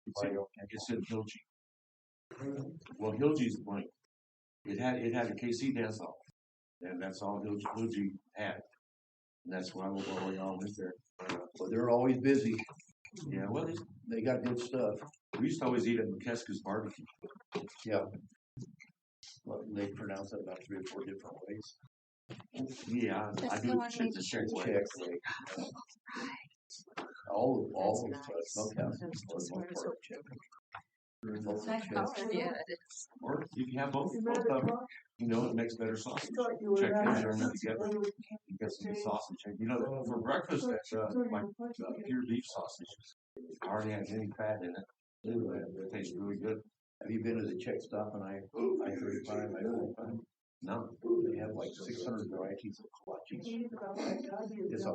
It said Hilgi. Well, Hilgi's blank. It had a KC dance off, and that's all Hilgi had. And that's why we all went there. Well, they're always busy. Yeah, well, They got good stuff. we used to always eat at McKeska's barbecue. Yeah. Well, they pronounce it about 3 or 4 different ways. Yeah, I That's do the it one check we the check way. Check way. All That's of nice. smokehouse. That's for the just most one part. It's nice color. Yeah, it is. Or you can have both of them. You know, it makes better sausage. Check and German together. You get some good sausage. And you know, for breakfast, that's like pure beef sausage. It hardly has any fat in it. It tastes really good. Have you been to the Czech stop on I-35, I-45? No. They have like 600 varieties of kolaches. It's a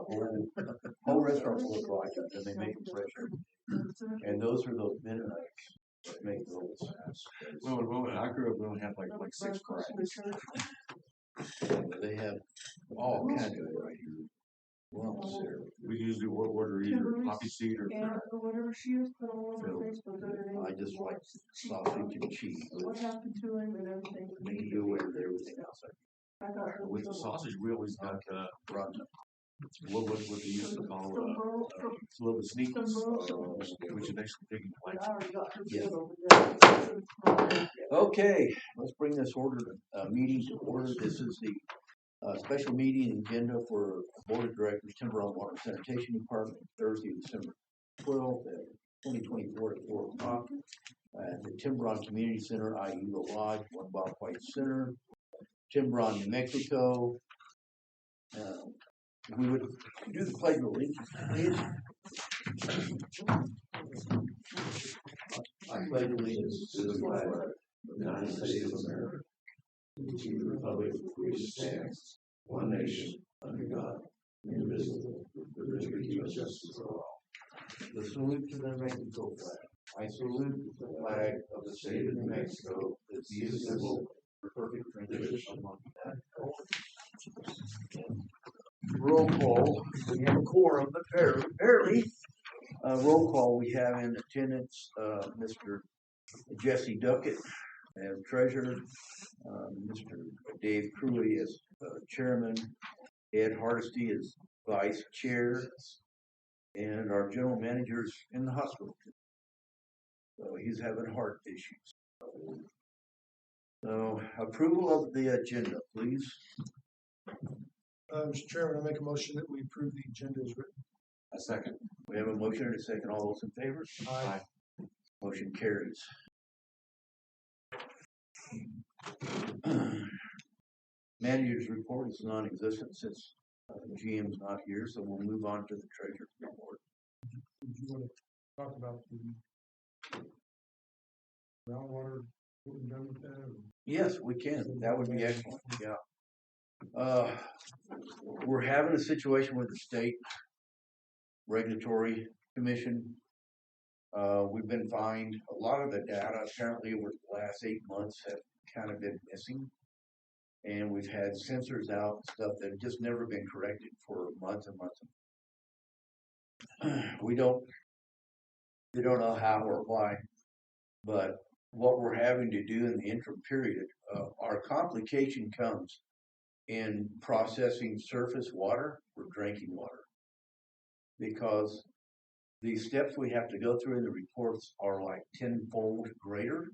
whole restaurant full of kolaches, and they make them fresh. And those are those Mennonites that make those. Well, I grew up, we only had like 6 varieties. They have all kinds of varieties. Well, We usually order either poppy seed or whatever she has put all over Facebook. I just like sausage and cheese. What happened to him and everything. They can do away with everything else. I got her. with the sausage. We always got Rotten. what they used to call little sneakers, which is actually taking place. Yeah. Okay, let's bring this meeting to order. This is the special meeting agenda for Board of Directors, Tiburon Water and Sanitation Department, Thursday, December 12th, 2024 at 4 o'clock at the Tiburon Community Center, IU Lodge, 1 Bob White Center, Tiburon, New Mexico. We would do the pledge of allegiance, please. I pledge allegiance to the flag of the United States of America, and to the republic for which it stands, one nation, under God, indivisible, with liberty and justice for all. The salute to the New Mexico flag. I salute the flag of the state of New Mexico, as the symbol for perfect transition among humanity. Roll call. We have a quorum, but barely. Roll call. We have in attendance Mr. Jesse Duckett as treasurer, Mr. Dave Cruey as chairman, Ed Hardesty as vice chair, and our general manager is in the hospital. So he's having heart issues. So approval of the agenda, please. Mr. Chairman, I make a motion that we approve the agenda as written. A second. We have a motion and a second. All those in favor? Aye. Motion carries. Manager's report is non-existent since GM's not here, so we'll move on to the treasurer's report. Do you want to talk about the groundwater, what we've done with that? Or? Yes, we can. That would be excellent. Yeah. We're having a situation with the state regulatory commission. We've been fined. A lot of the data apparently over the last 8 months have kind of been missing. And we've had sensors out, stuff that have just never been corrected for months and months. We don't know how or why, but what we're having to do in the interim period, our complication comes in processing surface water for drinking water, because the steps we have to go through in the reports are like 10-fold greater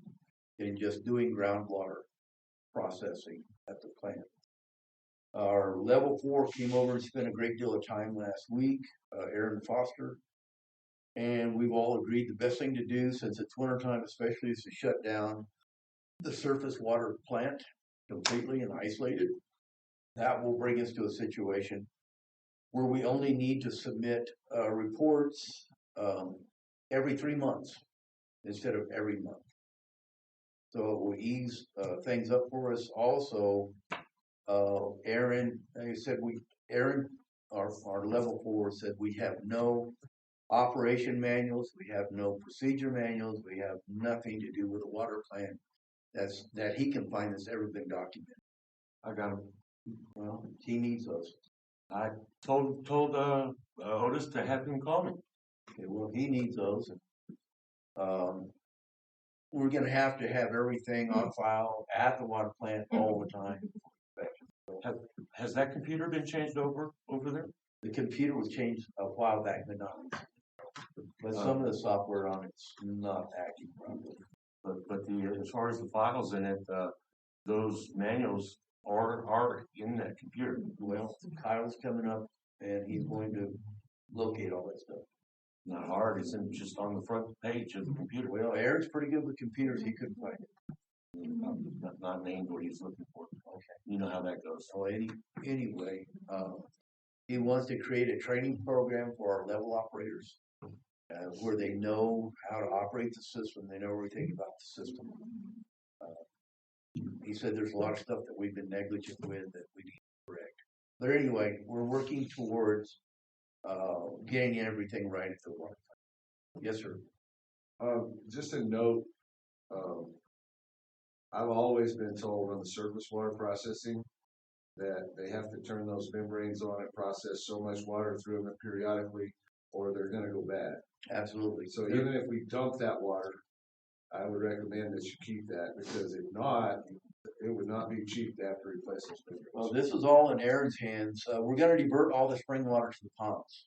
than just doing groundwater processing at the plant. Our level 4 came over and spent a great deal of time last week, Aaron Foster, and we've all agreed the best thing to do, since it's wintertime especially, is to shut down the surface water plant completely and isolate it. That will bring us to a situation where we only need to submit reports every 3 months instead of every month. So it will ease things up for us. Also, Aaron, our level 4 said we have no operation manuals, we have no procedure manuals, we have nothing to do with the water plant that he can find that's ever been documented. I got him. Well, he needs those. I told Otis to have him call me. Okay, well, he needs those. we're gonna have to have everything on file at the water plant all the time. Has that computer been changed over there? The computer was changed a while back, but not. But some of the software on it's not acting properly. But as far as the files in it, those manuals are in that computer. Well, Kyle's coming up and he's going to locate all that stuff. Not hard, it's just on the front page of the computer. Well, Aaron's pretty good with computers, he couldn't find it. Not named what he's looking for. Okay. You know how that goes. So anyway, he wants to create a training program for our level operators, where they know how to operate the system, they know everything about the system. He said there's a lot of stuff that we've been negligent with that we need to correct. But anyway, we're working towards getting everything right at the water. Yes, sir. Just a note, I've always been told on the surface water processing that they have to turn those membranes on and process so much water through them periodically, or they're gonna go bad. Absolutely. So even if we dump that water, I would recommend that you keep that, because if not, it would not be cheap to have to replace those membranes. Well, this is all in Aaron's hands. We're gonna divert all the spring water to the ponds.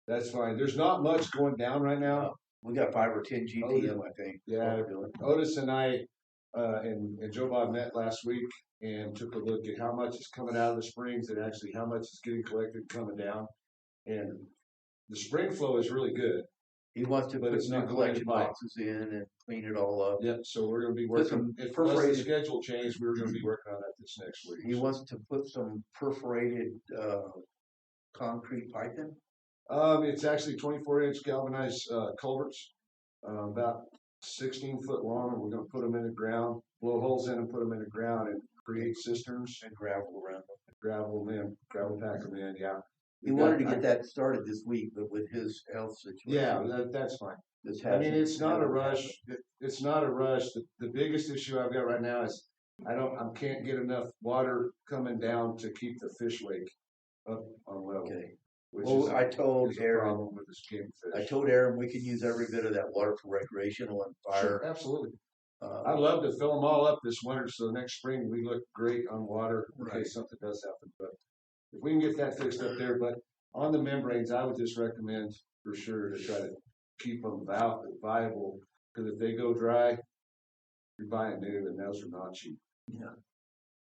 That's fine. There's not much going down right now. We got 5 or 10 GPM, I think. Yeah. Otis and I and Joe Bob met last week and took a look at how much is coming out of the springs and actually how much is getting collected coming down. And the spring flow is really good. He wants to But put it's new not collection collected boxes in and clean it all up. Yeah, so we're gonna be Put some working, if the perforated- schedule changed, we were gonna be working on that this next week. He wants to put some perforated concrete pipe in. It's actually 24-inch galvanized culverts, about 16 foot long, and we're gonna put them in the ground, blow holes in and put them in the ground and create cisterns And gravel around them. gravel pack them in, yeah. He wanted to get that started this week, but with his health situation. Yeah, that's fine. this I mean, hasn't- it's not a hasn't rush. happened. It's not a rush. The biggest issue I've got right now is I can't get enough water coming down to keep the fish lake up on level. Okay. Which Well, is I told is a Aaron, problem with the skin I fish. told Aaron we could use every bit of that water for recreational and fire. Sure, absolutely. I'd Uh, love to fill them all up this winter, so next spring we look great on water in Right. case something does happen. But if we can get that fixed up there, but on the membranes, I would just recommend for sure to try to keep them viable, because if they go dry, you're buying new, and those are not cheap.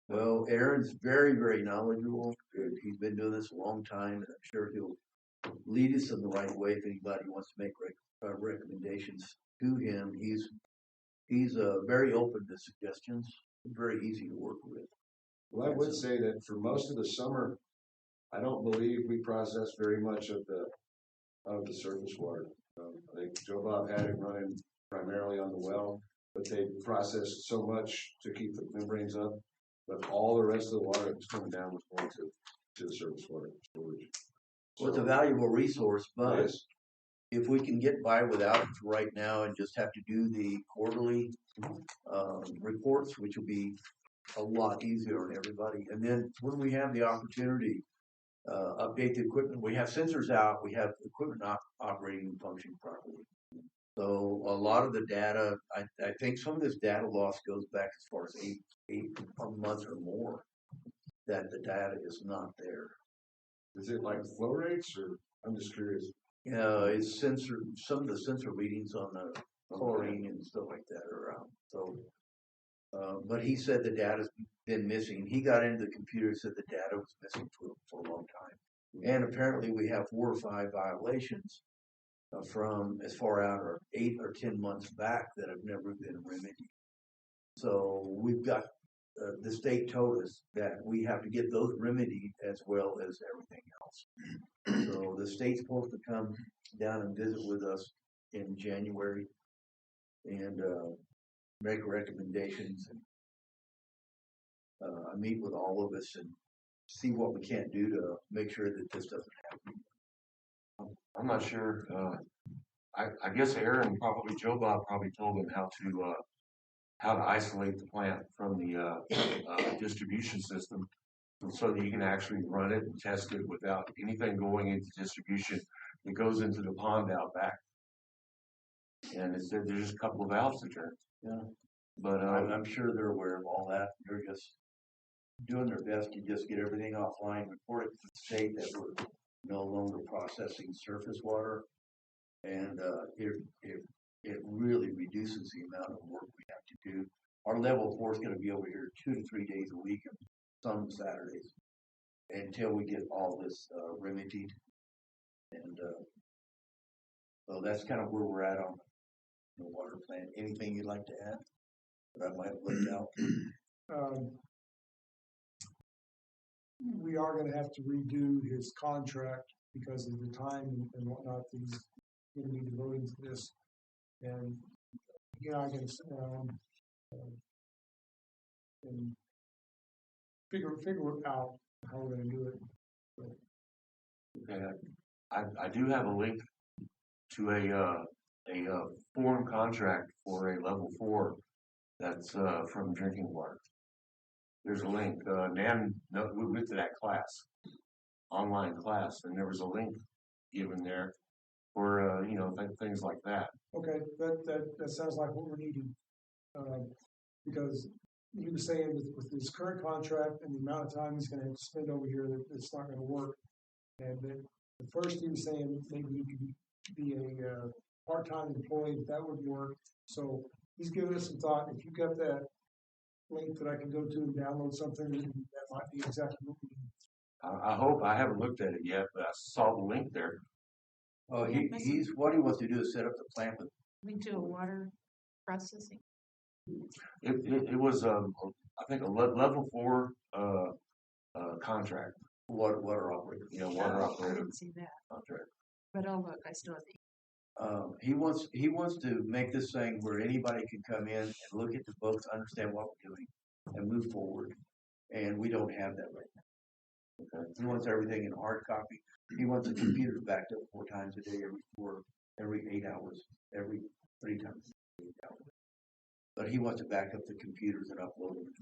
Well, Aaron's very, very knowledgeable. And he's been doing this a long time, and I'm sure he'll lead us in the right way if anybody wants to make recommendations to him. He's very open to suggestions, very easy to work with. Well, I would say that for most of the summer, I don't believe we process very much of the surface water. I think Joe Bob had it running primarily on the well, but they processed so much to keep the membranes up. But all the rest of the water that was coming down was going to the surface water storage. Well, it's a valuable resource, but Yes. if we can get by without it for right now and just have to do the quarterly reports, which will be a lot easier on everybody. And then when we have the opportunity, update the equipment, we have sensors out, we have equipment operating and functioning properly. So a lot of the data, I think some of this data loss goes back as far as eight months or more, that the data is not there. Is it like flow rates, or I'm just curious? It's some of the sensor readings on the chlorine and stuff like that are out. So, but he said the data's been missing. He got into the computer and said the data was missing for a long time. And apparently we have 4 or 5 violations from as far out or 8 or 10 months back that have never been remedied. So we've got, the state told us that we have to get those remedied as well as everything else. So the state's supposed to come down and visit with us in January and make recommendations and meet with all of us and see what we can't do to make sure that this doesn't happen. I'm not sure, I guess Aaron, Joe Bob probably told him how to isolate the plant from the distribution system, so that you can actually run it and test it without anything going into distribution. It goes into the pond out back. And it said there's just a couple of valves to turn. Yeah. But, I'm sure they're aware of all that. They're just doing their best to just get everything offline, report it to the state that we're no longer processing surface water. And, it really reduces the amount of work we have to do. Our level 4 is gonna be over here 2 to 3 days a week, and some Saturdays, until we get all this, remedied. And, so that's kind of where we're at on the water plant. Anything you'd like to add that I might have left out? We are gonna have to redo his contract because of the time and whatnot that he's gonna be devoting to this. And, I can sit down, and figure out how we're gonna do it. okay, I do have a link to a form contract for a level 4 that's, from drinking water. There's a link, Nan, no, we went to that class, online class, and there was a link given there for, things like that. Okay, that sounds like what we're needing. Because he was saying with his current contract and the amount of time he's gonna have to spend over here, that it's not gonna work. And then at first he was saying maybe he could be a part-time employee, that would work. So he's giving us some thought. If you've got that link that I can go to and download something, that might be exactly what we need. I hope, I haven't looked at it yet, but I saw the link there. Oh, he's, what he wants to do is set up the plant with. We do a water processing. It was, I think a level 4, contract, Water operator. water I operator didn't see that, contract. but oh look, I still have the. He wants to make this thing where anybody can come in and look at the books, understand what we're doing, and move forward. And we don't have that right now. Okay. He wants everything in hard copy. He wants the computers backed up 4 times a day, every 8 hours, every 3 times 8 hours. But he wants to back up the computers and upload them.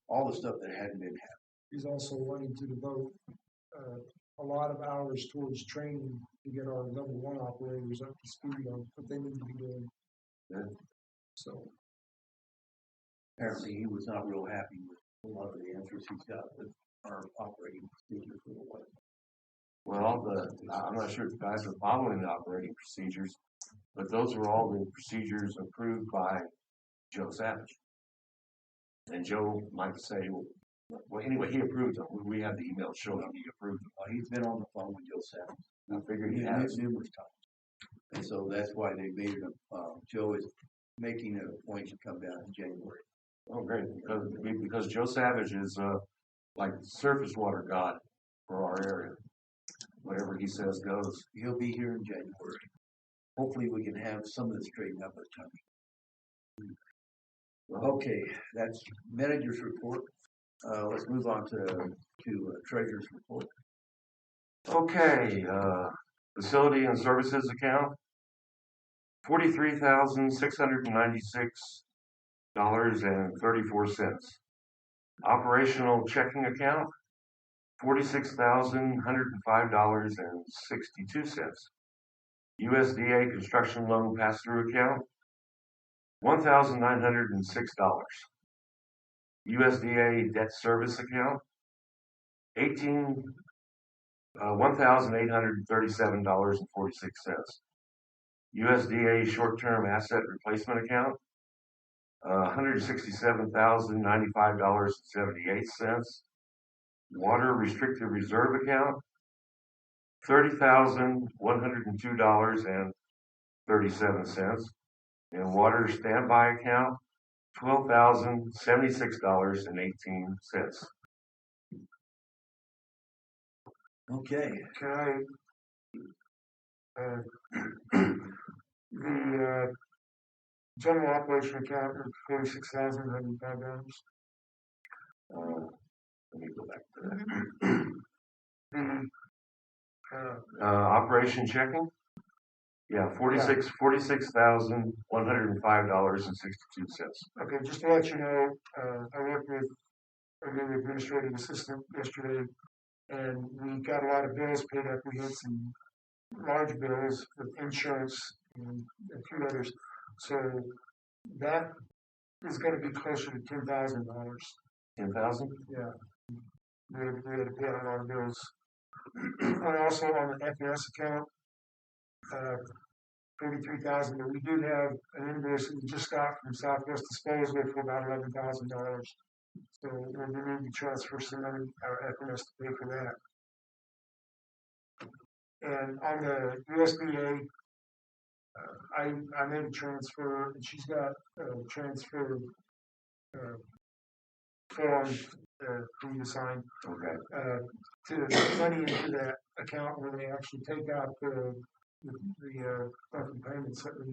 All the stuff that hadn't been happening. He's also wanting to devote a lot of hours towards training to get our level 1 operators up to speed on what they need to be doing. Yeah. So Apparently he was not real happy with a lot of the answers he's got with our operating procedures for the water. Well, I'm not sure if the guys are following the operating procedures, but those are all the procedures approved by Joe Savage. And Joe might say, well, anyway, he approved them. We have the email showing he approved them. He's been on the phone with Joe Savage. I figured he has. Numerous times. And so that's why they made it, Joe is making it a point to come down in January. Oh, great, because Joe Savage is, like surface water god for our area. Whatever he says goes. He'll be here in January. Hopefully we can have some of this straightened up by the time. Okay, that's manager's report. Let's move on to treasurer's report. Okay, facility and services account, $43,696.34. Operational checking account, $46,105.62. USDA construction loan pass-through account, $1,906. USDA debt service account, $1,837.46. USDA short-term asset replacement account, $167,095.78. Water restricted reserve account, $30,102.37. And water standby account, $12,076.18. Okay. The general operation account of $46,095. Let me go back to that. Operation checking? Yeah, $46,105.62. Okay, just to let you know, I worked with a new administrative assistant yesterday, and we got a lot of bills paid up. We had some large bills with insurance and a few others. So that is gonna be closer to $10,000. 10,000? Yeah. We had to pay on a lot of bills. And also on the FAS account, 33,000, but we do have an invoice that we just got from Southwest Disposal for about $11,000. So we'll need to transfer some money out of FMS to pay for that. And on the USDA, I made a transfer, and she's got a transfer form for you to sign Okay. to put money into that account where they actually take out the monthly payments that we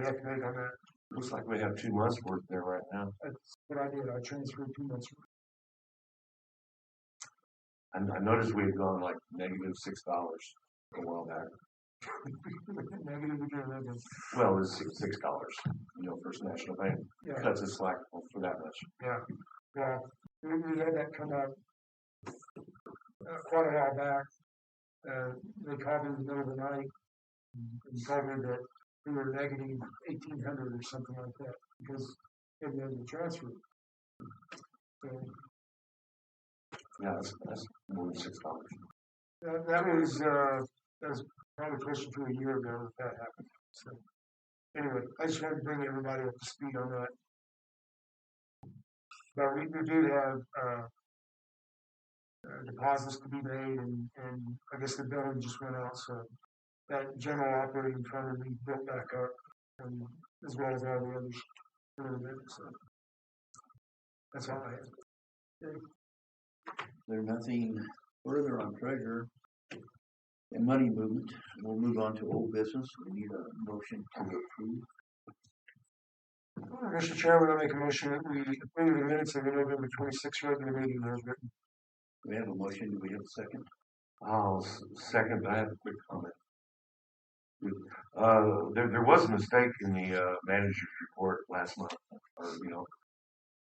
have to make on that. Looks like we have 2 months worth there right now. That's what I did. I transferred 2 months. I noticed we had gone like negative $6 a while back. Negative again. Well, it was $6, First National Bank Yeah, cuts us slack for that much. yeah. Well, we had that come up quite a while back. They called me in the middle of the night and told me that we were negative 1,800 or something like that because it was a transfer. So Yeah, that's more than $6. that was probably closer to a year ago that happened. So anyway, I just wanted to bring everybody up to speed on that. But we do have deposits to be made, and I guess the billing just went out, so that general operating fund will be built back up, as well as all the others a little bit. So that's all I have. There's nothing further on treasure and money movement. We'll move on to old business. We need a motion to approve. Mr. Chairman, I make a motion that we approve the minutes of the November 26th regular meeting as written. We have a motion. Do we have a second? I'll second, but I have a quick comment. There was a mistake in the manager's report last month,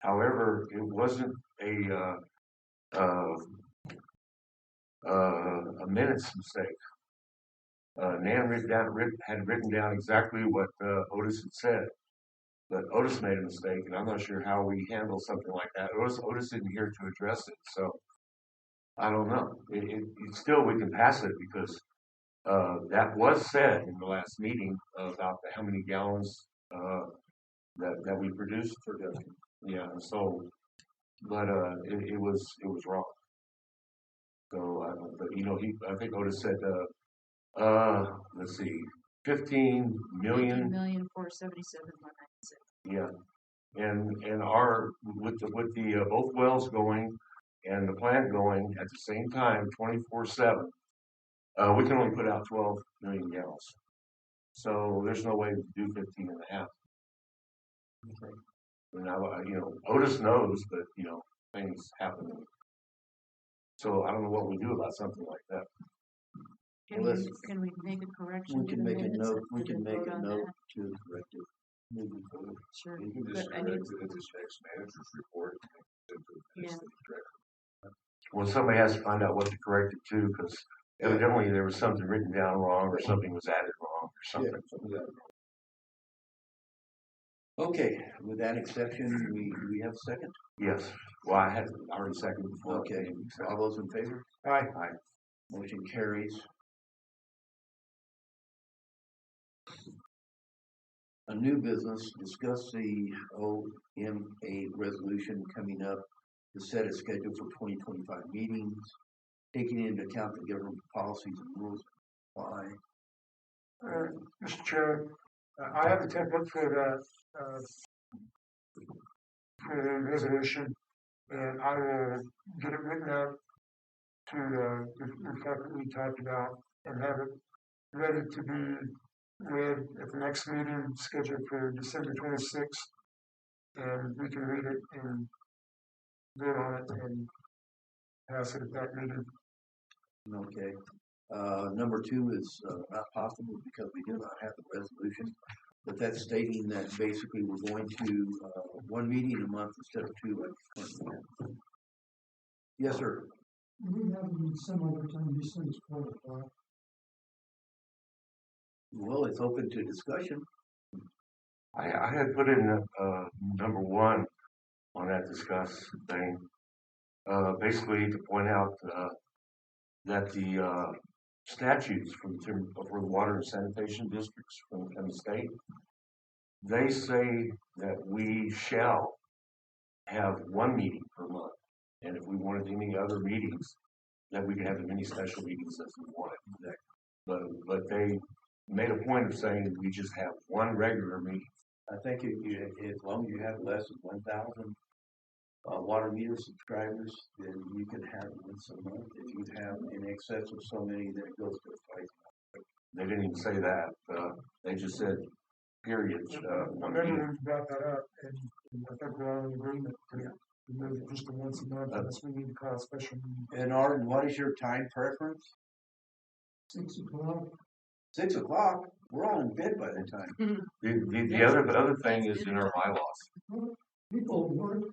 However, it wasn't a minutes mistake. Nan had written down exactly what Otis had said, but Otis made a mistake, and I'm not sure how we handle something like that. Otis isn't here to address it, so I don't know. Still, we can pass it because that was said in the last meeting about how many gallons that we produced for them. Yeah, so, but it was wrong. So, I think Otis said, let's see, 15 million. 15,477,196. Yeah, and our with the both wells going and the plant going at the same time, 24/7. We can only put out 12 million gallons. So there's no way to do 15 and a half. Okay. And Otis knows, but things happen. So I don't know what we do about something like that. Can we make a correction? We can make a note. We can make a note to correct it. Moving forward. Sure. You can just But I correct need- it at this next manager's report. Yeah. Well, somebody has to find out what to correct it to, because evidently there was something written down wrong, or something was added wrong, or something. Yeah. Okay, with that exception, we have a second? Yes. Well, I had already seconded before. Okay, all those in favor? Aye. Motion carries. A new business, discuss the OMA resolution coming up to set a schedule for 2025 meetings, taking into account the government policies and rules apply. Mr. Chair, I have the template for the resolution, and I will get it written out to reflect what we talked about and have it ready to be read at the next meeting scheduled for December 26th. And we can read it and vote on it and pass it at that meeting. Okay. Number 2 is not possible because we do not have the resolution, but that's stating that basically we're going to 1 meeting a month instead of 2 like currently have. Yes, sir. We have some other time, you said it's 4 o'clock. Well, it's open to discussion. I had put in, number one on that discuss thing, basically to point out, that the statutes for the water and sanitation districts from the state, they say that we shall have one meeting per month. And if we wanted any other meetings, that we could have as many special meetings as we wanted. But they made a point of saying we just have one regular meeting. I think as long as you have less than 1,000 water meter subscribers, then you can have it once a month. If you have in excess of so many, then it goes to twice. They didn't even say that. They just said period. One Remember meeting. when you brought that up, and I think we're all in agreement to move it just to once a month, unless we need to call a special meeting. And Arden, what is your time preference? 6 o'clock. 6 o'clock? We're all in bed by the time. The other thing is in our bylaws. People work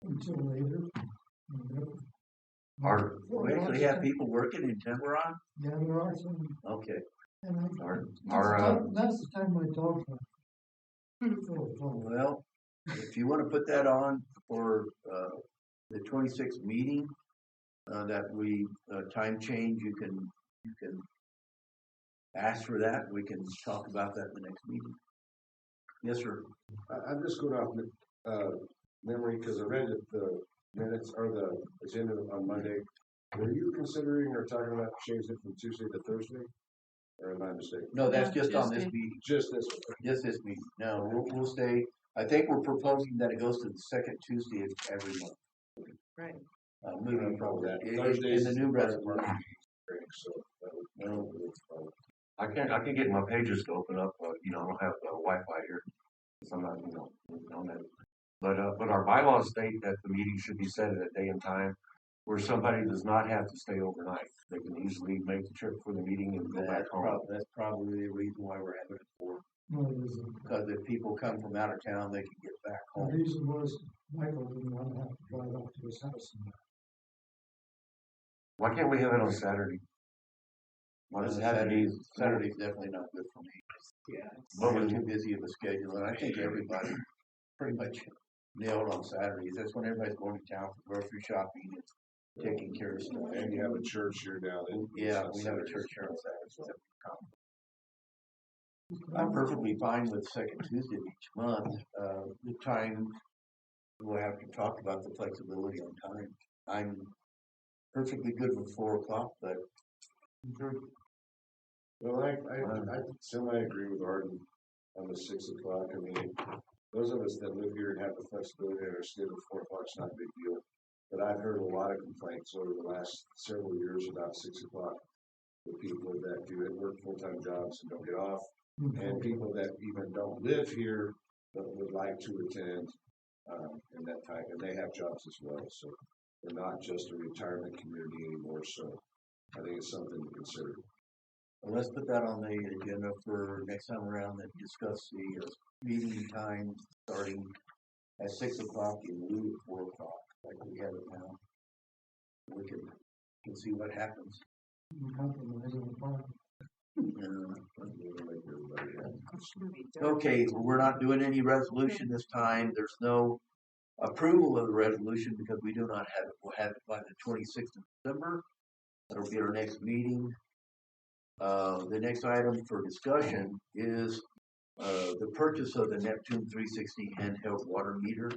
until later. Our We actually have people working in Tiburon? Yeah, there are some, Okay. and our that's the time I talk to them. 4 o'clock. Well, if you want to put that on for the 26th meeting, that we time change, you can ask for that. We can talk about that in the next meeting. Yes, sir. I'm just going off, memory, because I read the minutes or the agenda on Monday. Were you considering or talking about changing it from Tuesday to Thursday? Or am I mistaken? No, that's No, just on this Tuesday. meeting. Just this one. Just this meeting. No, we'll stay. I think we're proposing that it goes to the second Tuesday of every month. Right. Moving forward. In Thursdays the is new part of our resolution. meeting, so that would, I can get my pages to open up. I don't have Wi-Fi here, so I'm not on that. But our bylaws state that the meeting should be set at a day and time where somebody does not have to stay overnight. They can easily make the trip for the meeting and go back home. That's probably the reason why we're having it for. No, it isn't. Because if people come from out of town, they can get back The home. reason was Michael didn't want to have to drive up to his house. Why can't we have it on Saturday? Why does it have to be? Saturday's definitely not good for me. Yeah. What We're was too busy of a schedule, and I think everybody pretty much nailed on Saturdays. That's when everybody's going to town for grocery shopping and taking care of stuff. and you have a church here now. Yeah, we have a church here on Saturday. I'm perfectly fine with second Tuesday of each month. The time, we'll have to talk about the flexibility on time. I'm perfectly good with 4 o'clock, but Well, I semi agree with Arden on the 6 o'clock. I mean, those of us that live here and have the flexibility and are still at 4 o'clock's not a big deal. But I've heard a lot of complaints over the last several years about 6 o'clock. The people that do it, work full-time jobs and don't get off, and people that even don't live here but would like to attend in that time, and they have jobs as well. So they're not just a retirement community anymore. So I think it's something to consider. well, let's put that on the agenda for next time around and discuss the meeting time starting at 6 o'clock in lieu of 4 o'clock, like we have it now. We can see what happens. Compromise on the time. Okay, we're not doing any resolution this time. There's no approval of the resolution because we do not have it. We'll have it by the 26th of December. That'll be our next meeting. The next item for discussion is the purchase of the Neptune 360 handheld water meter.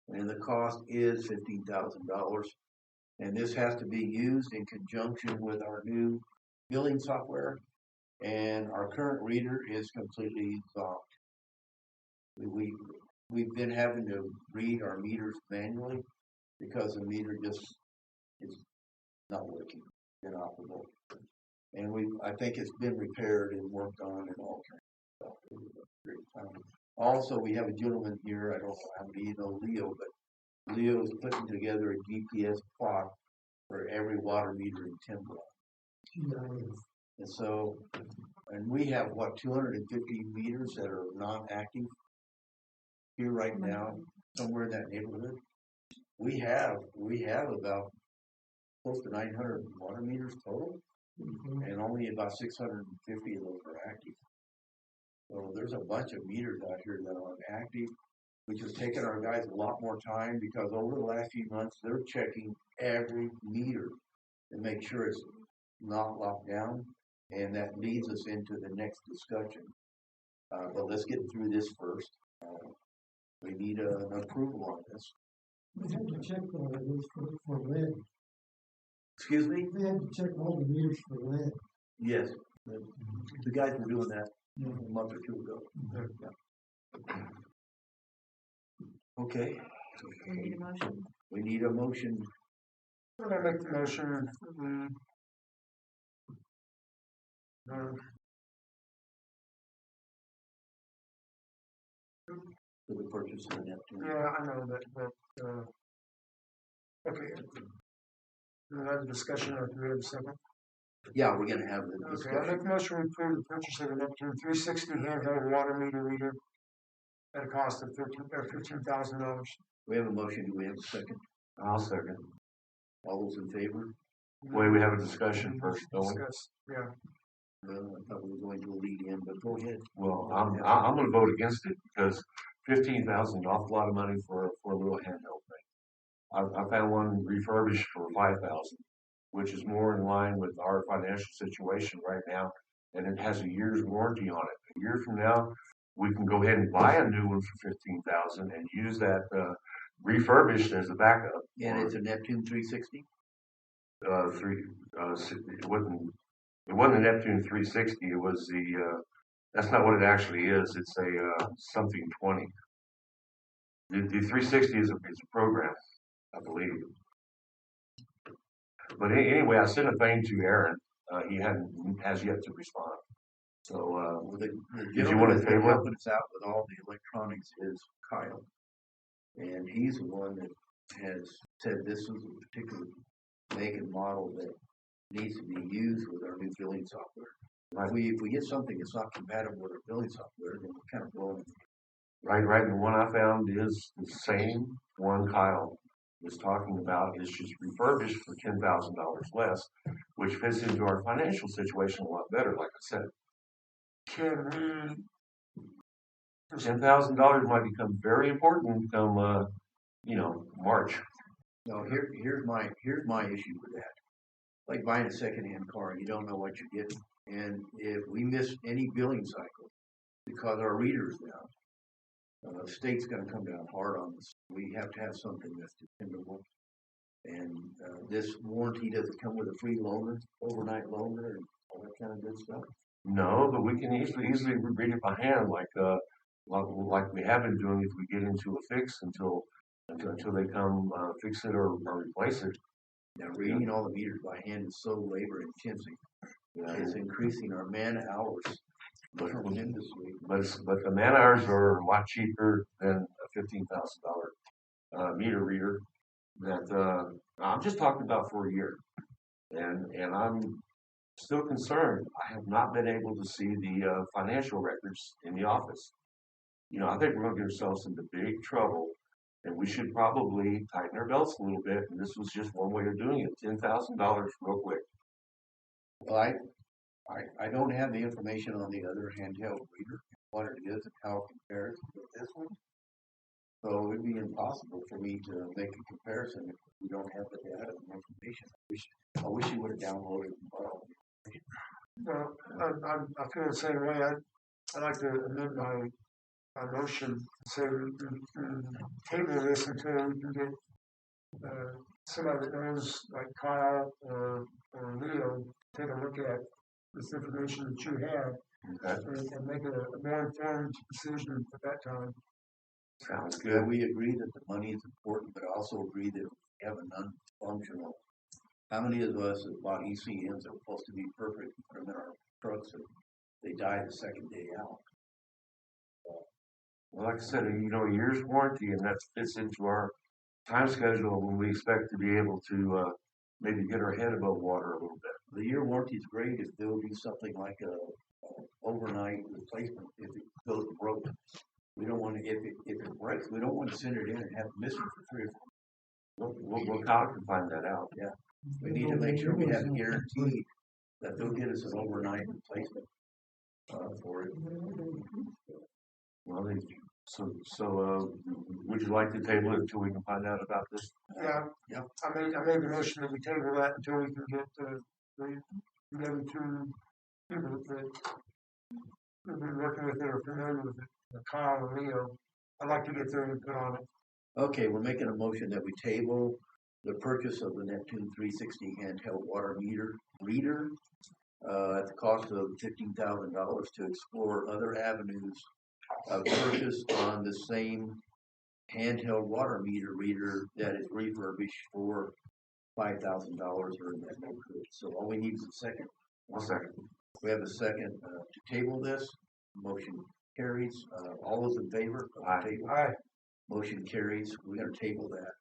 And the cost is $15,000. And this has to be used in conjunction with our new billing software. And our current reader is completely zonked. We've been having to read our meters manually because the meter just is not working, inoperable. And I think it's been repaired and worked on and all kinds of stuff. Also, we have a gentleman here, I don't know how many you know Leo, but Leo is putting together a GPS plot for every water meter in Timbrook. And so, and we have 250 meters that are non-active here right now, somewhere in that neighborhood. We have about close to 900 water meters total. and only about 650 of those are active. So there's a bunch of meters out here that aren't active, which has taken our guys a lot more time because over the last few months, they're checking every meter to make sure it's not locked down. And that leads us into the next discussion. But let's get through this first. We need an approval on this. We had to check all of this for lead. Excuse me? We had to check all the meters for lead. Yes. The guys were doing that a month or two ago. Yeah. Okay. We need a motion. We need a motion. I'm gonna make the motion, For the purchase of the Neptune. yeah, I know that, okay. We'll have a discussion after we have a second. Yeah, we're gonna have the Okay, I discussion. make the motion to approve the purchase of a Neptune 360 handheld water meter reader at a cost of $15,000. We have a motion. Do we have a second? I'll second. All those in favor? Wait, we have a discussion first, don't we? Discuss, yeah. Well, I thought we were going to lead in, but go ahead. Well, I'm gonna vote against it because 15,000 is an awful lot of money for a little handheld thing. I found one refurbished for 5,000, which is more in line with our financial situation right now, and it has a year's warranty on it. A year from now, we can go ahead and buy a new one for 15,000 and use that refurbished as a backup. And it's a Neptune 360? It wasn't the Neptune 360. It was that's not what it actually is. It's a something 20. The 360 is a program, I believe. But anyway, I sent a thing to Aaron. He has yet to respond. So Well, the did you gentleman want that's to been table it? helping us out with all the electronics is Kyle. And he's the one that has said this is a particular make and model that needs to be used with our new billing software. Right. If we get something that's not compatible with our billing software, then we're kind of blowing. Right. And the one I found is the same one Kyle was talking about. Is just refurbished for $10,000 less, which fits into our financial situation a lot better. Like I said, Can we, $10,000 might become very important come March. No, here's my issue with that. Like buying a secondhand car, you don't know what you're getting. And if we miss any billing cycle because our reader's down, the state's gonna come down hard on us. We have to have something that's dependable. And this warranty doesn't come with a free loaner, overnight loaner, and all that kind of good stuff. No, but we can easily read it by hand, like we have been doing if we get into a fix until they come fix it or replace it. Now, reading all the meters by hand is so labor intensive. It's increasing our man hours tremendously. But the man hours are a lot cheaper than a $15,000 meter reader. That I'm just talking about for a year, and I'm still concerned. I have not been able to see the financial records in the office. I think we're going to get ourselves into big trouble, and we should probably tighten our belts a little bit. And this was just one way of doing it: $10,000 real quick. Well, I don't have the information on the other handheld reader, what it is and how it compares with this one. So it'd be impossible for me to make a comparison if we don't have the data and information. I wish you would have downloaded and borrowed. well, I feel the same way. I'd like to amend my motion to say table this until we can get somebody that knows, like Kyle or Leo, take a look at this information that you have Okay, and make a more informed decision at that time. sounds Yeah, good. we agree that the money is important, but I also agree that we have an unfunctional. How many of us that bought ECMs that were supposed to be perfect and put them in our trucks and they died the second day out? Well, like I said, a year's warranty, and that fits into our time schedule when we expect to be able to maybe get our head above water a little bit. The year warranty is great if there will be something like a overnight replacement if it goes broke. We don't want to, if it breaks, we don't want to send it in and have it missing for 3 or 4. We'll Kyle can find that out. We need to make sure we have guaranteed that they'll get us an overnight replacement, for it. Well, would you like to table it until we can find out about this? Yeah. Yep. I made the motion that we table that until we can get the other two people that we've been working with that are familiar with it, Kyle and Leo. I'd like to get their input on it. Okay, we're making a motion that we table the purchase of the Neptune 360 handheld water reader, at the cost of $15,000 to explore other avenues of purchase on the same handheld water meter reader that is refurbished for $5,000 or in that neighborhood. So all we need is a second. One second. We have a second to table this. Motion carries. All those in favor of the table? Aye. Motion carries. We're gonna table that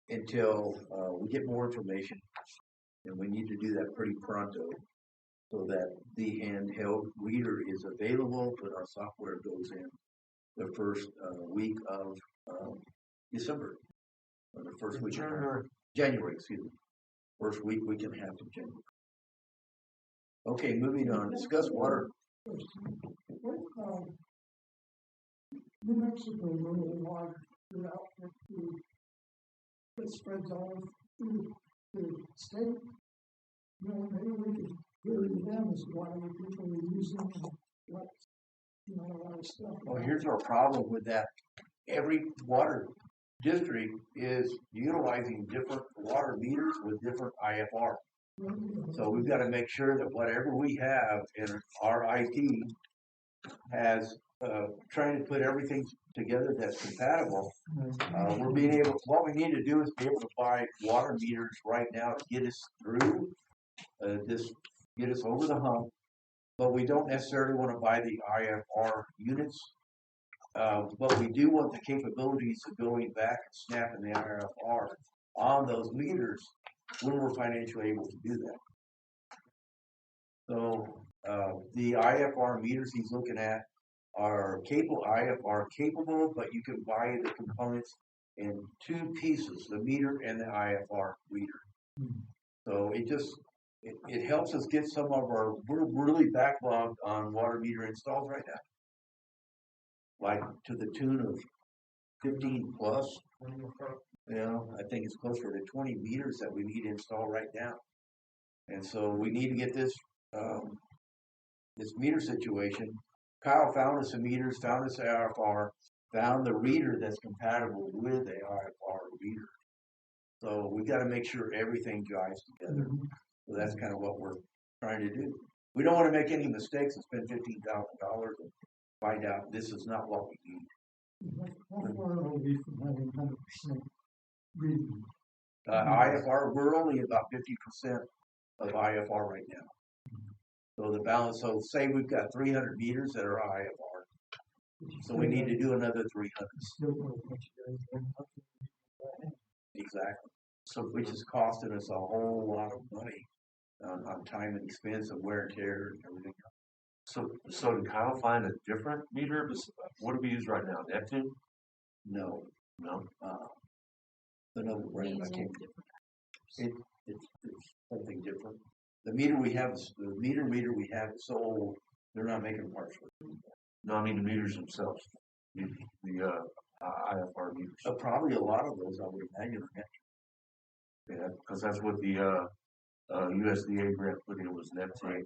until we get more information. And we need to do that pretty pronto so that the handheld reader is available, but our software goes in the first week of December. Or the first week of January, excuse me. First week we can have in January. Okay, moving on. Discuss water. New Mexico rural water throughout that spreads all through the state. You know, maybe we could query them as to why people are using what, you know, a lot of stuff. Well, here's our problem with that. Every water district is utilizing different water meters with different IFR. So we've got to make sure that whatever we have in our IT has trying to put everything together that's compatible. What we need to do is be able to buy water meters right now to get us through get us over the hump. But we don't necessarily want to buy the IFR units. But we do want the capabilities of going back and snapping the IFR on those meters when we're financially able to do that. So the IFR meters he's looking at are IFR capable, but you can buy the components in two pieces, the meter and the IFR reader. So it helps us get we're really backlogged on water meter installs right now. Like to the tune of 15 plus. You know, I think it's closer to 20 meters that we need to install right now. And so we need to get this meter situation. Kyle found us some meters, found us IFR, found the reader that's compatible with the IFR reader. So we got to make sure everything jives together. So that's kind of what we're trying to do. We don't want to make any mistakes and spend $15,000 and find out this is not what we need. How far are we from having 100% reading? IFR, we're only about 50% of IFR right now. So the balance, so say we've got 300 meters that are IFR. So we need to do another 300. Exactly. So which is costing us a whole lot of money on time and expense and wear and tear and everything. So did Kyle find a different meter? What do we use right now? Neptune? No. Another brand. I can't. It's something different. The meter we have, the meter we have is so old, they're not making parts for it. No, I mean the meters themselves. The IFR meters. Probably a lot of those, I would imagine. Yeah, because that's what the USDA grant put in was Neptune.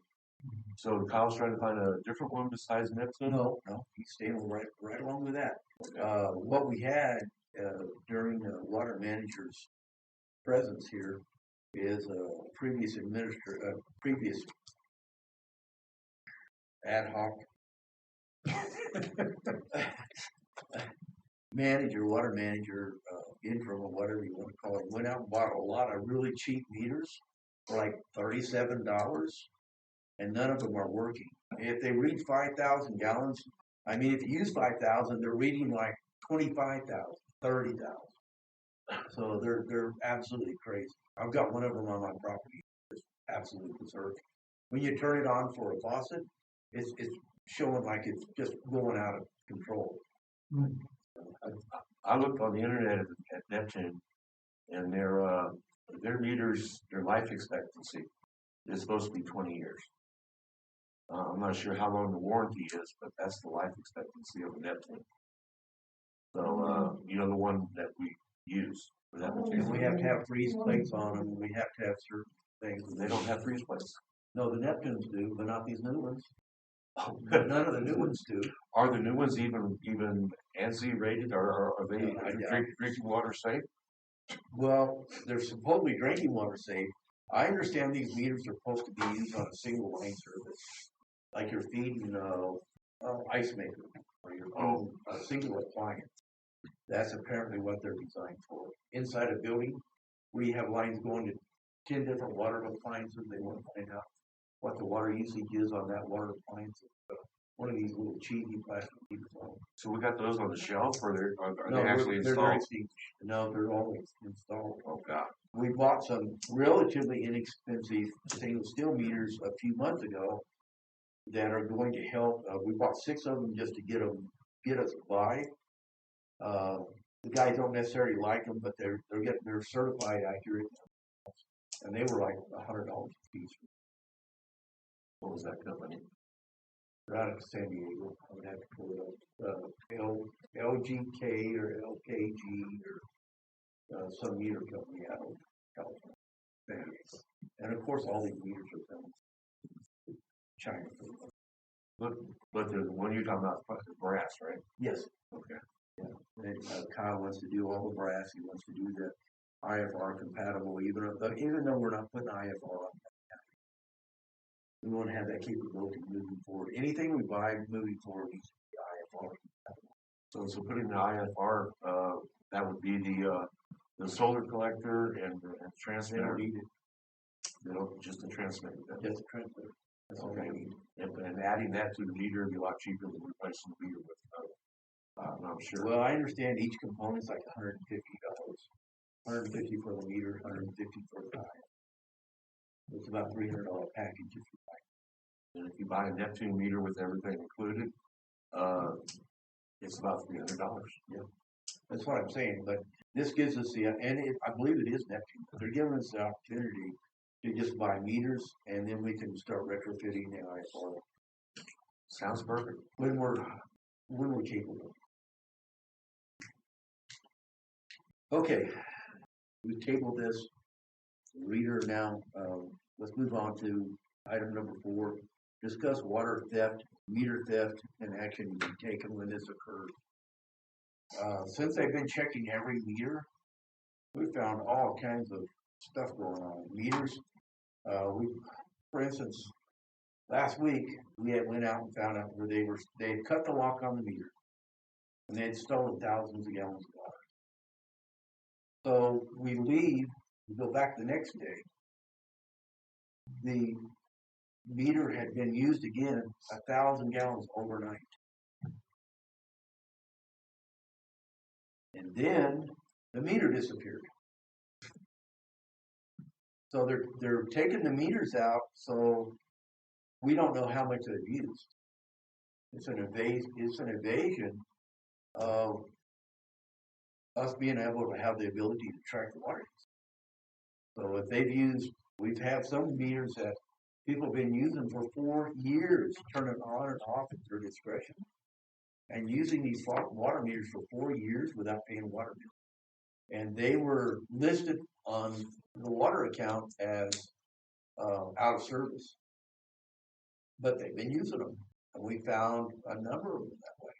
So Kyle's trying to find a different one besides Neptune? No, he's staying right along with that. What we had during the water manager's presence here is a previous ad hoc water manager, interim or whatever you want to call it, went out and bought a lot of really cheap meters for like $37, and none of them are working. If they read 5,000 gallons, I mean, if you use 5,000, they're reading like 25,000, 30,000. So they're absolutely crazy. I've got one of them on my property. It's absolutely berserk. When you turn it on for a faucet, it's showing like it's just going out of control. I looked on the internet at Neptune, and their meters, their life expectancy is supposed to be 20 years. I'm not sure how long the warranty is, but that's the life expectancy of a Neptune. So, you know, the one that we use for that And material. we have to have freeze plates on them, we have to have certain things. They don't have freeze plates. No, the Neptunes do, but not these new ones. Oh, None of the new ones do. Are the new ones even ANSI rated, or are they I doubt drinking water safe? Well, they're supposedly drinking water safe. I understand these meters are supposed to be used on a single line service, like you're feeding ice maker or you're feeding a single appliance. That's apparently what they're designed for. Inside a building, where you have lines going to 10 different water appliances, they want to find out what the water usage is on that water appliance. One of these little cheesy plastic meters on. So we got those on the shelf, or are No, they actually they're installed? No, they're always installed. Oh God. We bought some relatively inexpensive stainless steel meters a few months ago that are going to help. We bought 6 of them just to get us by. The guys don't necessarily like them, but they're certified accurate, and they were like $100 a piece. What was that company? They're out of San Diego. I would have to pull it up. LGK or LKG or some meter company out of California. San Diego. And of course, all these meters are from China. But the one you're talking about is brass, right? Yes. Okay. Yeah. And, Kyle wants to do all the brass. He wants to do the IFR compatible, even though we're not putting IFR on. We want to have that capability moving forward. Anything we buy moving forward needs to be IFR. So putting the IFR, that would be the solar collector and the They transmitter. don't need it. They don't, just the transmitter. Just a transmitter. That's all they need. And adding that to the meter would be a lot cheaper than replacing the meter with. I'm sure. Well, I understand each component's like $150. $150 for the meter, $150 for the IFR. It's about $300 package if you buy. And if you buy a Neptune meter with everything included, it's about $300. Yeah, that's what I'm saying. But this gives us I believe it is Neptune. They're giving us the opportunity to just buy meters, and then we can start retrofitting the IFR Sounds perfect. when we're capable. Okay, we tabled this. Reader now. Let's move on to item number 4. Discuss water theft, meter theft, and action to be taken when this occurs. Since I've been checking every meter, we found all kinds of stuff going on. Meters, for instance, last week we went out and found out where they had cut the lock on the meter, and they had stolen thousands of gallons of water. So we go back the next day. The meter had been used again 1,000 gallons overnight. And then the meter disappeared. So they're taking the meters out, so we don't know how much they've used. It's an evasion of us being able to have the ability to track the water. So if we've had some meters that people have been using for 4 years, turning on and off at their discretion, and using these water meters for 4 years without paying water bill. And they were listed on the water account as out of service. But they've been using them, and we found a number of them that way.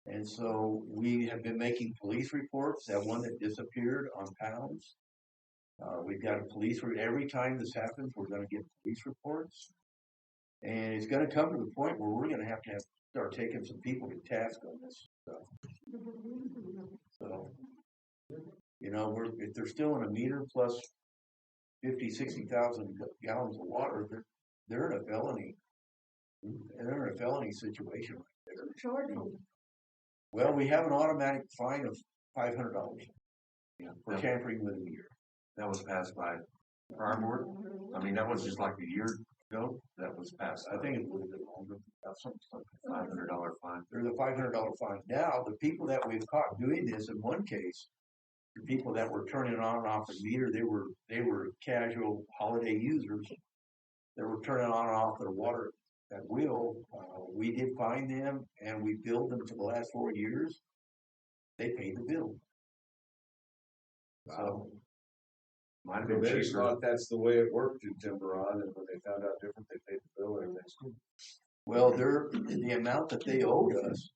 And so we have been making police reports. That one that disappeared on Pounds. We've got a police report. Every time this happens, we're going to get police reports. And it's going to come to the point where we're going to have start taking some people to task on this stuff. So, if they're still in a meter plus 60,000 gallons of water, they're in a felony. They're in a felony situation right there. Well, we have an automatic fine of $500 for tampering with a meter. That was passed by prior board. I mean, that was just like a year ago. That was passed. I think it's a little bit longer. Something $500 fine. There's a $500 fine. Now, the people that we've caught doing this, in one case, the people that were turning on and off the meter, they were casual holiday users that were turning on and off their water at will. We did find them and we billed them for the last 4 years. They paid the bill. So Might have They been just cheaper. thought that's the way it worked in Tiburon, and when they found out different, they paid the bill and everything's good. well, the amount that they owed us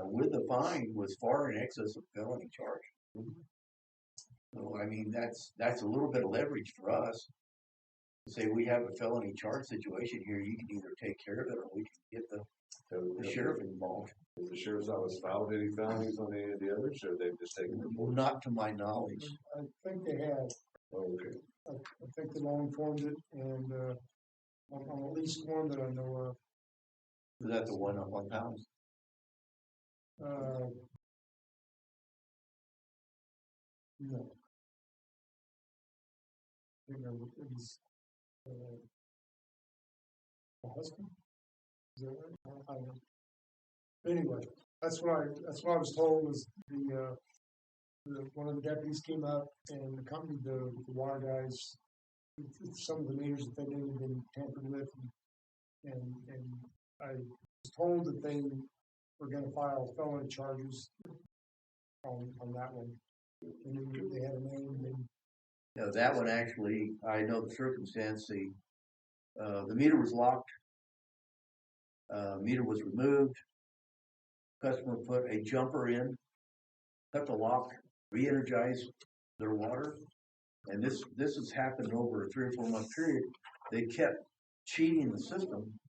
with the fine was far in excess of felony charge. So I mean, that's a little bit of leverage for us. To say we have a felony charge situation here, you can either take care of it or we can get the sheriff involved. Has the sheriff's office filed any felonies on any of the others, or they've just taken reports? Not to my knowledge. I think they have, Oh, okay. I think they've all informed it, and, on at least one that I know of. Was that the one up on Towns? No. I think it was, a husband? Is that right? I don't know. Anyway, that's what I was told was one of the deputies came up and accompanied the water guys with some of the meters that they knew had been tampered with, and I was told that they were gonna file felony charges on that one. And they had a name and No, that one actually, I know the circumstance, the meter was locked. Meter was removed. Customer put a jumper in, cut the lock, re-energized their water. And this has happened over a 3 or 4 month period. They kept cheating the system.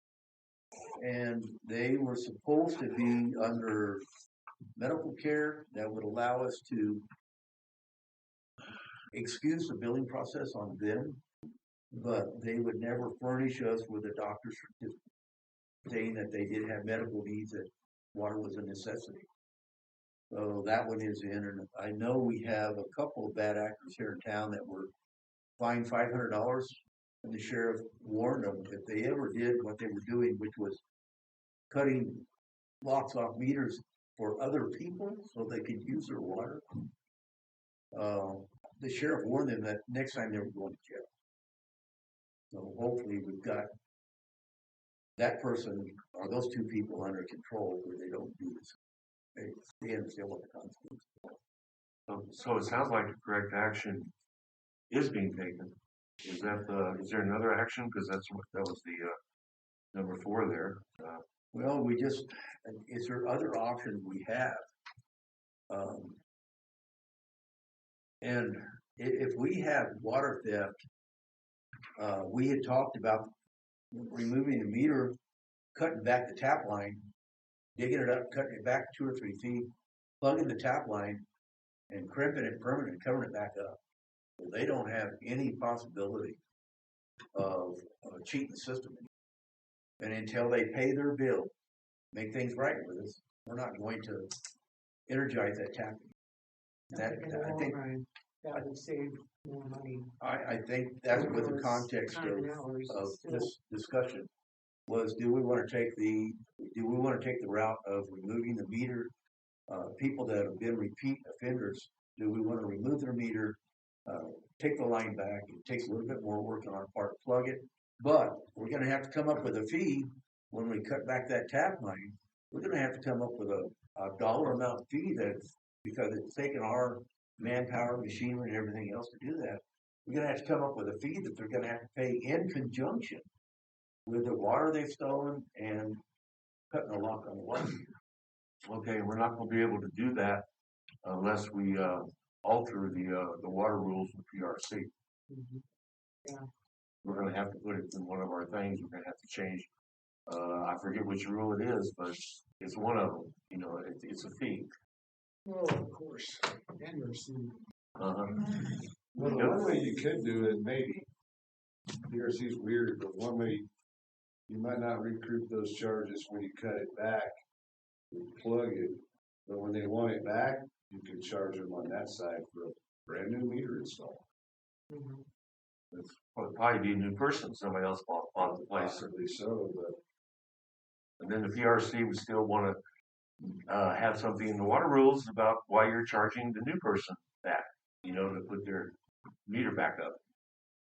And they were supposed to be under medical care that would allow us to excuse the billing process on them, but they would never furnish us with a doctor's certificate saying that they did have medical needs, that water was a necessity. So that one is in, and I know we have a couple of bad actors here in town that were fined $500, and the sheriff warned them if they ever did what they were doing, which was cutting locks off meters for other people so they could use their water. The sheriff warned them that next time they were going to jail. So hopefully we've got that person or those two people under control where they don't do this. They understand what the consequences are. So it sounds like the correct action is being taken. Is there another action? Because that was the number 4 there. Well, is there other options we have? And if we have water theft, we had talked about removing the meter, cutting back the tap line, digging it up, cutting it back 2 or 3 feet, plugging the tap line, and crimping it permanently, covering it back up. So they don't have any possibility of cheating the system. And until they pay their bill, make things right with us, we're not going to energize that tap. I think that would save more money. I think that's what the context of this discussion was. Do we want to take the route of removing the meter? People that have been repeat offenders, do we want to remove their meter, take the line back? It takes a little bit more work on our part to plug it, but we're going to have to come up with a fee when we cut back that tap line. We're going to have to come up with a dollar amount fee because it's taken our manpower, machinery, and everything else to do that. We're going to have to come up with a fee that they're going to have to pay in conjunction with the water they've stolen and cutting the lock on the water. Okay, we're not going to be able to do that unless we alter the water rules with PRC. Mm-hmm. Yeah. We're going to have to put it in one of our things. We're going to have to change. I forget which rule it is, but it's one of them. You know, it's a fee. oh, of course, PRC. Uh-huh. Well, the one way you could do it, maybe, PRC's weird, but one way you might not recoup those charges when you cut it back, you plug it, but when they want it back, you can charge them on that side for a brand new meter install. Mm-hmm. Well, it'd probably be a new person. Somebody else bought the place. Possibly so, but And then the PRC would still want to have something in the water rules about why you're charging the new person that. to put their meter back up.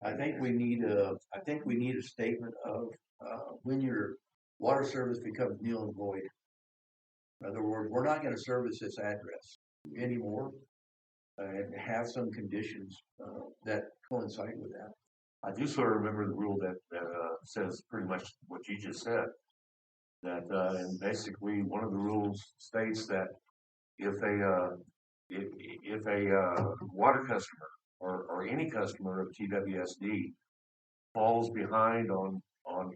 I think we need a statement of, when your water service becomes null and void. In other words, we're not gonna service this address anymore, and have some conditions, that coincide with that. I do sort of remember the rule that says pretty much what you just said. That and basically one of the rules states that if a water customer or any customer of TWSD falls behind on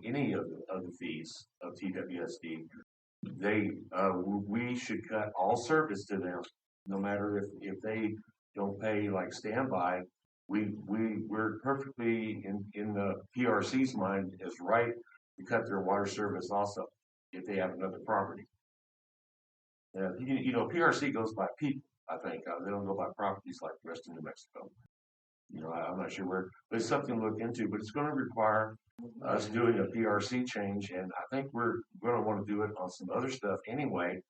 any of the fees of TWSD, we should cut all service to them, no matter if they don't pay like standby. We're perfectly in the PRC's mind is right to cut their water service also if they have another property. PRC goes by people. I think they don't go by properties like the rest of New Mexico. I'm not sure where, but it's something to look into. But it's going to require us doing a PRC change, and I think we're going to want to do it on some other stuff anyway.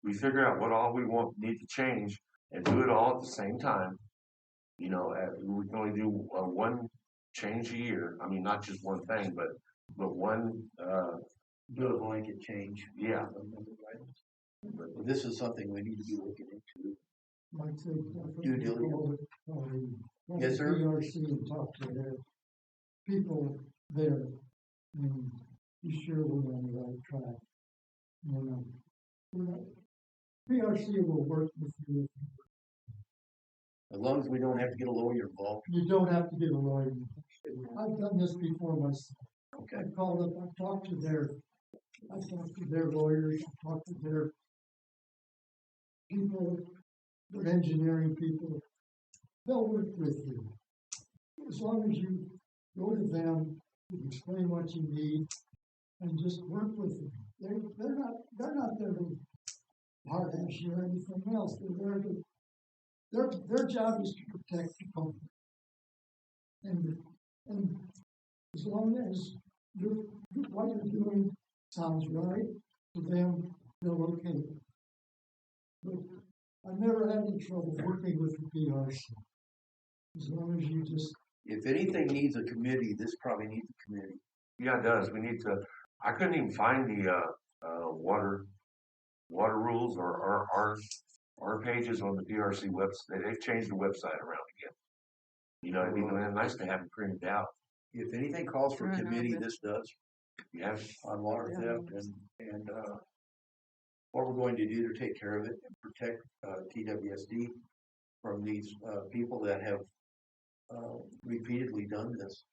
We figure out what all we need to change and do it all at the same time. We can only do one change a year. I mean, not just one thing, but one. Do a blanket change. Yeah. But this is something we need to be looking into. Like say, Due diligence. Yes, sir. PRC and talk to their people there, and be sure we're on the right track. PRC will work with you. As long as we don't have to get a lawyer involved. You don't have to get a lawyer. I've done this before myself. Okay. I called up, I talked to their lawyers, I talked to their people, their engineering people. They'll work with you. As long as you go to them, you explain what you need, and just work with them. They're not there to hard ass you or anything else. They're there to, their job is to protect the company. And as long as what you're doing sounds right to them, they're okay. But I've never had any trouble working with the PRC. As long as you just. If anything needs a committee, this probably needs a committee. Yeah, it does. We need to. I couldn't even find the water rules or our pages on the PRC website. They've changed the website around again. It'd be nice to have it printed out. If anything calls for committee, this does. Yes. On water theft and what we're going to do to take care of it and protect TWSD from these people that have repeatedly done this.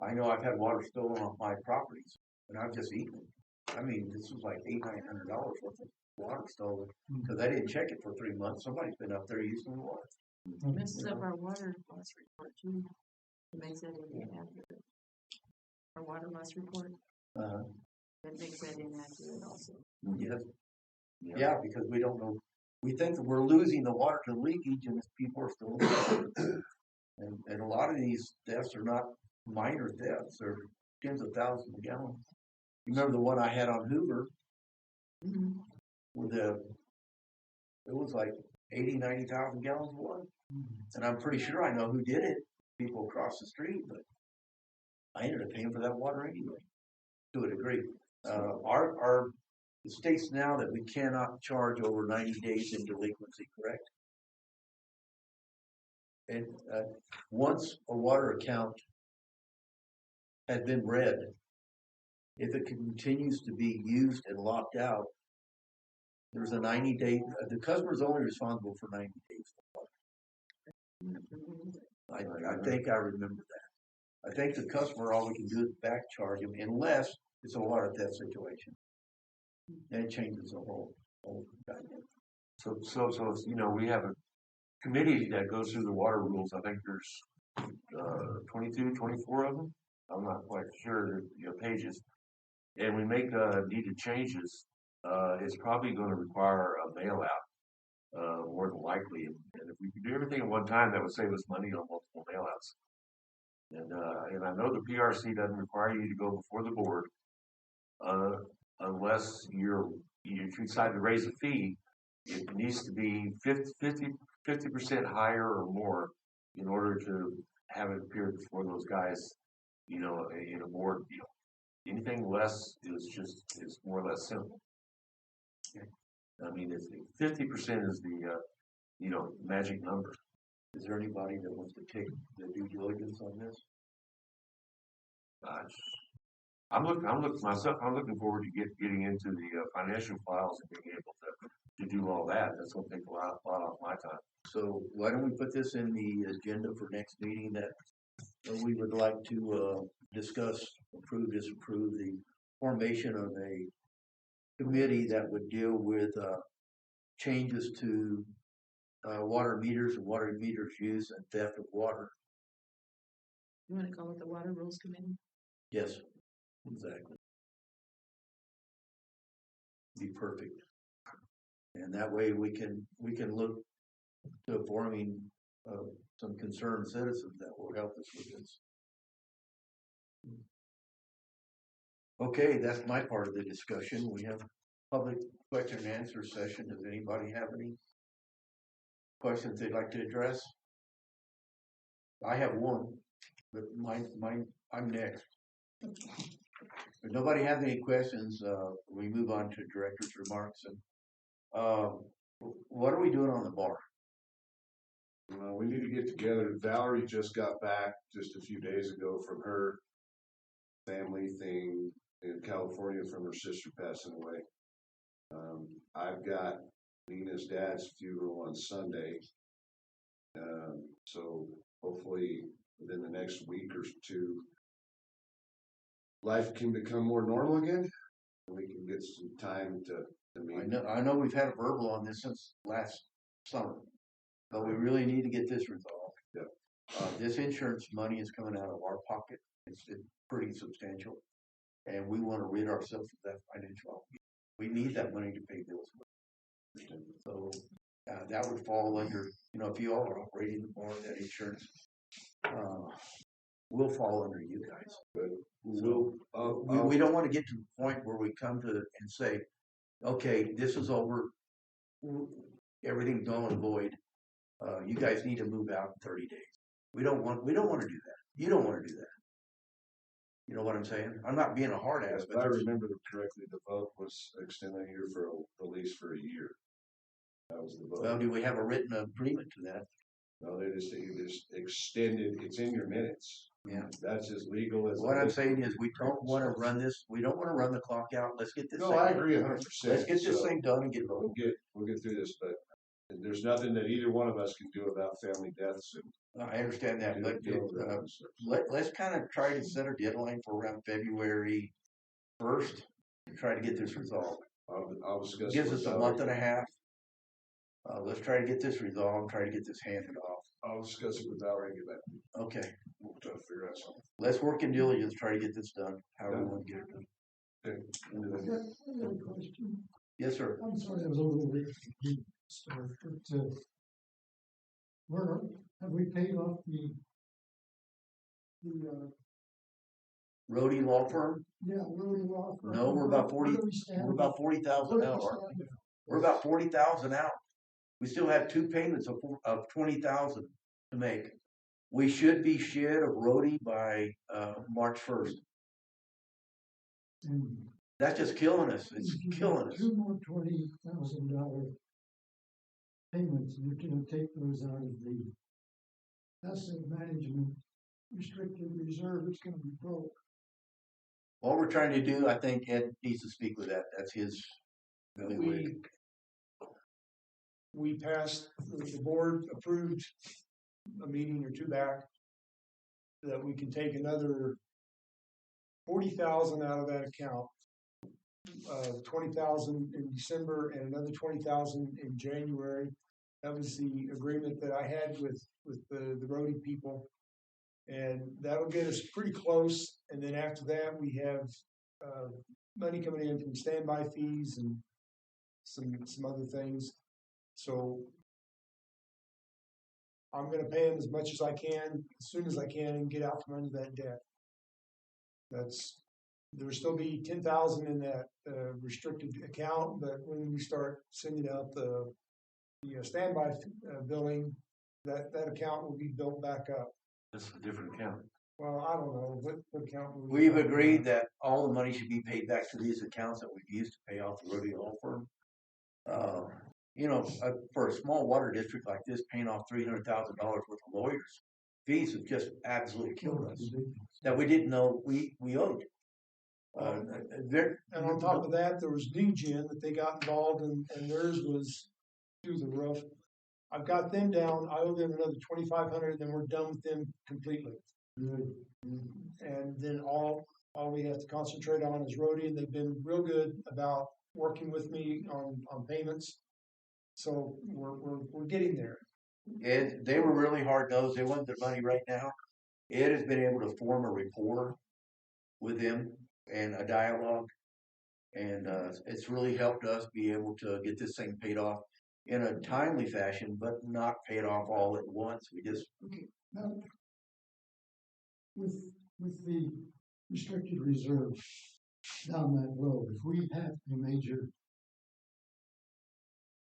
I know I've had water stolen off my properties, and I've just eaten it. I mean, this was like $800-900 worth of water stolen because I didn't check it for 3 months. Somebody's been up there using the water. Messes up our water loss report too. It makes that inaccurate. Our water loss report. That makes that inaccurate also. Yes. Yeah, because we don't know. We think that we're losing the water to leakage, and people are still and a lot of these thefts are not minor thefts; they're tens of thousands of gallons. You remember the one I had on Hoover? Mm-hmm. With it was like 80,000-90,000 gallons of water, and I'm pretty sure I know who did it. People across the street, but I ended up paying for that water anyway, to a degree. It states now that we cannot charge over 90 days in delinquency, correct? And once a water account has been read, if it continues to be used and locked out, there's a 90-day, the customer is only responsible for 90 days. I think I remember that. I think the customer, all we can do is back charge him unless it's a water theft situation. Then it changes the whole dynamic. So we have a committee that goes through the water rules. I think there's 22, 24 of them. I'm not quite sure the pages. And we make needed changes. It's probably going to require a mail out, more than likely. And if we could do everything at one time, that would save us money on multiple mail outs. And I know the PRC doesn't require you to go before the board, unless if you decide to raise a fee, it needs to be 50 50% higher or more in order to have it appear before those guys, in a board deal. Anything less is more or less simple. I mean, it's 50% is the, magic number. Is there anybody that wants to take the due diligence on this? I'm looking forward to getting into the financial files and being able to do all that. That's gonna take a lot off my time. So why don't we put this in the agenda for next meeting that we would like to discuss, approve, disapprove the formation of a committee that would deal with changes to water meters and water meters use and theft of water. You wanna call it the Water Rules Committee? Yes, exactly. Be perfect. And that way we can look to forming some concerned citizens that will help us with this. Okay, that's my part of the discussion. We have public question and answer session. Does anybody have any questions they'd like to address? I have one, but I'm next. If nobody has any questions, we move on to director's remarks. And what are we doing on the bar? We need to get together. Valerie just got back just a few days ago from her family thing in California from her sister passing away. I've got Nina's dad's funeral on Sunday. So hopefully within the next week or two, life can become more normal again. And we can get some time to meet. I know we've had a verbal on this since last summer, but we really need to get this resolved. Yeah. This insurance money is coming out of our pocket. It's pretty substantial, and we want to rid ourselves of that financial. We need that money to pay bills. So that would fall under, if you all are operating the bar, that insurance will fall under you guys. But we don't want to get to the point where we come to and say, okay, this is over, everything's null and void. You guys need to move out in 30 days. We don't want to do that. You don't want to do that. You know what I'm saying? I'm not being a hard ass, if I remember correctly, the vote was extended here for at least for a year. That was the vote. Well, do we have a written agreement to that? No, they just extended. It's in your minutes. Yeah, that's as legal as. What I'm saying is, we don't want to run this. We don't want to run the clock out. Let's get this. No, I agree 100%. Let's get this thing done and get it over. We'll get through this, but there's nothing that either one of us can do about family deaths. And I understand that, but let's kind of try to set a deadline for around February 1st to try to get this resolved. I'll discuss. Gives us a month and a half. Let's try to get this resolved. Try to get this handed off. I'll discuss it with Valerie and get back. Okay. We'll try to figure out something. Let's work in diligence. Try to get this done. However we want to get it done. Okay. I have a question. Yes, sir. I'm sorry, I was a little late to the start, but have we paid off the Rhodey Law Firm? Yeah, Rhodey Law Firm. No, we're about 40. We're about 40,000 out. We're about 40,000 out. We still have two payments of 20,000 to make. We should be shed of Rhodey by March 1st. That's just killing us. It's killing us. Two more $20,000 payments, and you're going to take those out of the asset management restricted reserve. It's going to be broke. What we're trying to do, I think Ed needs to speak with that. That's his. We passed, the board approved a meeting or two back that we can take another 40,000 out of that account. 20,000 in December and another 20,000 in January. That was the agreement that I had with the Rhodey people, and that'll get us pretty close. And then after that, we have money coming in from standby fees and some other things. So I'm going to pay them as much as I can, as soon as I can, and get out from under that debt. There will still be 10,000 in that restricted account, but when we start sending out the standby, billing, that account will be built back up. That's a different account. Well, I don't know, what account? will we We've build agreed back? that all the money should be paid back to these accounts that we've used to pay off the rodeo law firm. You know, for a small water district like this, paying off $300,000 worth of lawyers' fees have just absolutely killed us. That we didn't know we owed. And on top of that, there was NewGen that they got involved in, and theirs was through the roof. I've got them down, I owe them another 2,500, then we're done with them completely. And then all we have to concentrate on is Rhodey, and they've been real good about working with me on payments. So we're getting there. And they were really hard nosed. They want their money right now. Ed has been able to form a rapport with them and a dialogue. And it's really helped us be able to get this thing paid off in a timely fashion, but not pay it off all at once. We just Now, with the restricted reserve down that road, if we have a major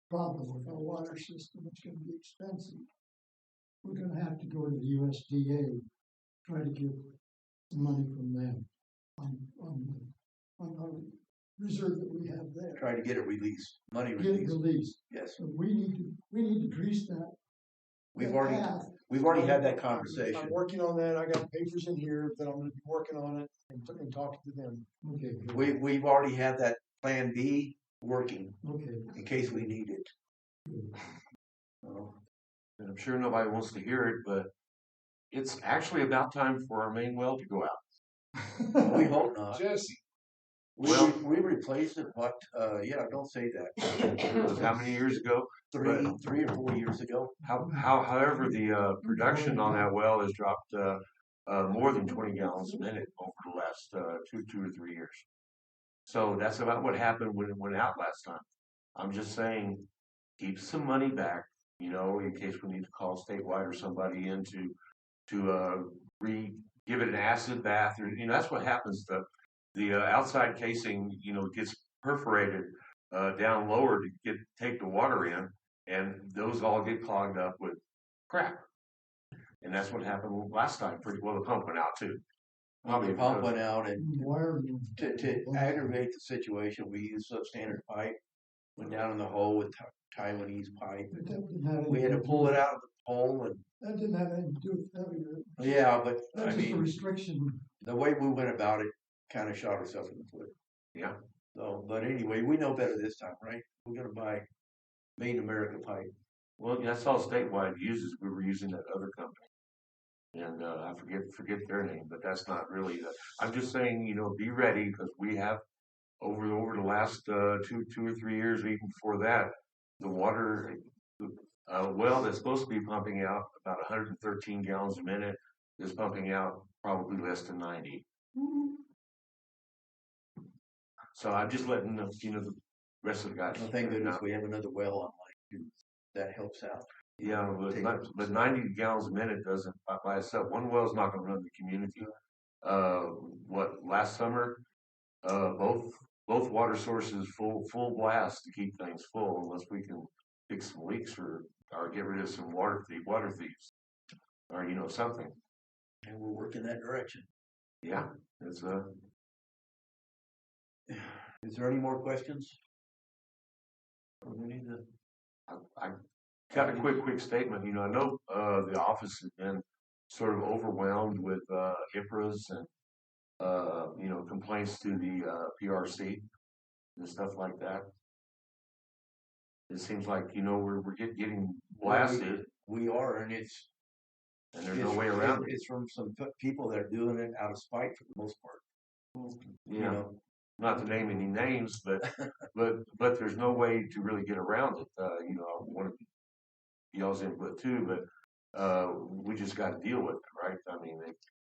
problem with our water system, it's gonna be expensive. We're gonna have to go to the USDA, try to get some money from them on our reserve that we have there. try to get it released, money Get it released. released. Yes, So we need to grease that. we've that already path. had that I'm conversation. working on that. I got papers in here that I'm gonna be working on it and talking to them. Okay, good. We've already had that plan B working Okay. in case we need it. And I'm sure nobody wants to hear it, but it's actually about time for our main well to go out. We hope not. Jesse, We replaced it, but yeah, don't say that. It was how many years ago? Three or 4 years ago. However, the production on that well has dropped more than 20 gallons a minute over the last 2 or 3 years. So that's about what happened when it went out last time. I'm just saying, keep some money back, you know, in case we need to call statewide or somebody in to give it an acid bath, or you know, that's what happens. The outside casing, you know, gets perforated down lower to take the water in, and those all get clogged up with crap. And that's what happened last time. Pretty well, the pump went out too. The pump went out, and Wire. to aggravate the situation, we used substandard pipe. Went down in the hole with Taiwanese pipe. But that didn't have We had to anything pull do- it out of the hole, and That didn't have anything to do with failure. yeah, but I That's just a mean, restriction. the way we went about it kind of shot ourselves in the foot. Yeah. So, but anyway, we know better this time, right? We're gonna buy made in America pipe. Well, that's all statewide uses. We were using that other company, and I forget their name, but that's not really the. I'm just saying, you know, be ready because we have over the last 2 or 3 years, even before that, the water well that's supposed to be pumping out about 113 gallons a minute is pumping out probably less than 90. So I'm just letting the rest of the guys. Well, thank goodness we have another well online too. That helps out. Yeah, but 90 gallons a minute doesn't by itself. One well's not going to run the community. Last summer, both water sources full blast to keep things full, unless we can fix some leaks or get rid of some water thieves, or something. And we're working that direction. Yeah, it's Is there any more questions? We need to. I got a quick statement. You know, I know the office has been sort of overwhelmed with IPRAs and complaints to the PRC and stuff like that. It seems like we're getting blasted. We are, and there's no way around it. It's from some people that are doing it out of spite for the most part. Yeah. Not to name any names, but there's no way to really get around it. I want y'all's input too, but we just got to deal with it, right? I mean,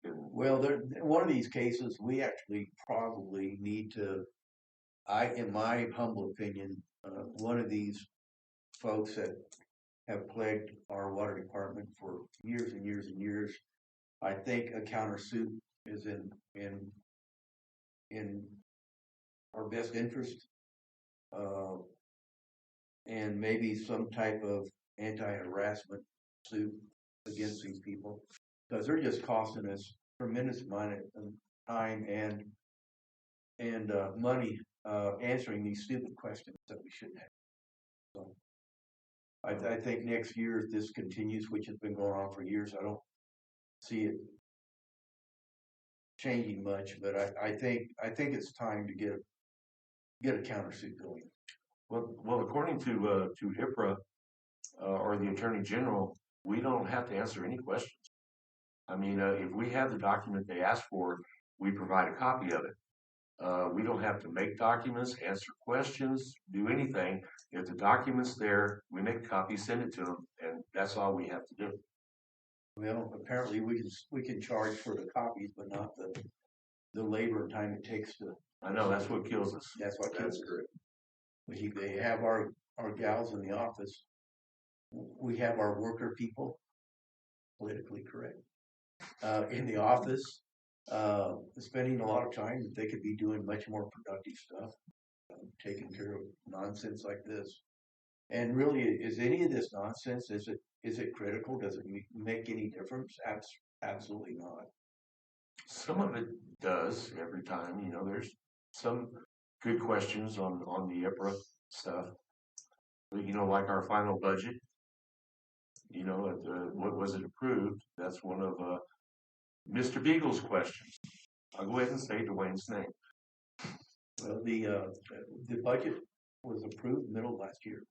well, one of these cases, we actually probably need to. In my humble opinion, one of these folks that have plagued our water department for years and years and years, I think a countersuit is in our best interest. and maybe some type of anti-harassment suit against these people, because they're just costing us tremendous amount of time and money answering these stupid questions that we shouldn't have. So I think next year, if this continues, which has been going on for years, I don't see it changing much, but I think it's time to get a countersuit going. Well, according to IPRA, or the Attorney General, we don't have to answer any questions. I mean, if we have the document they asked for, we provide a copy of it. We don't have to make documents, answer questions, do anything. If the document's there, we make a copy, send it to them, and that's all we have to do. Well, apparently we can charge for the copies, but not the labor and time it takes to. I know, that's what kills us. That's what kills us. They have our gals in the office. We have our worker people, politically correct, in the office, spending a lot of time that they could be doing much more productive stuff, taking care of nonsense like this. And really, is any of this nonsense? Is it critical? Does it make any difference? Absolutely not. Some of it does every time. You know, there's some good questions on the IPRA stuff. You know, like our final budget. You know, what was it approved? That's one of Mr. Beagle's questions. I'll go ahead and say Dwayne's name. Well, the budget was approved middle of last year.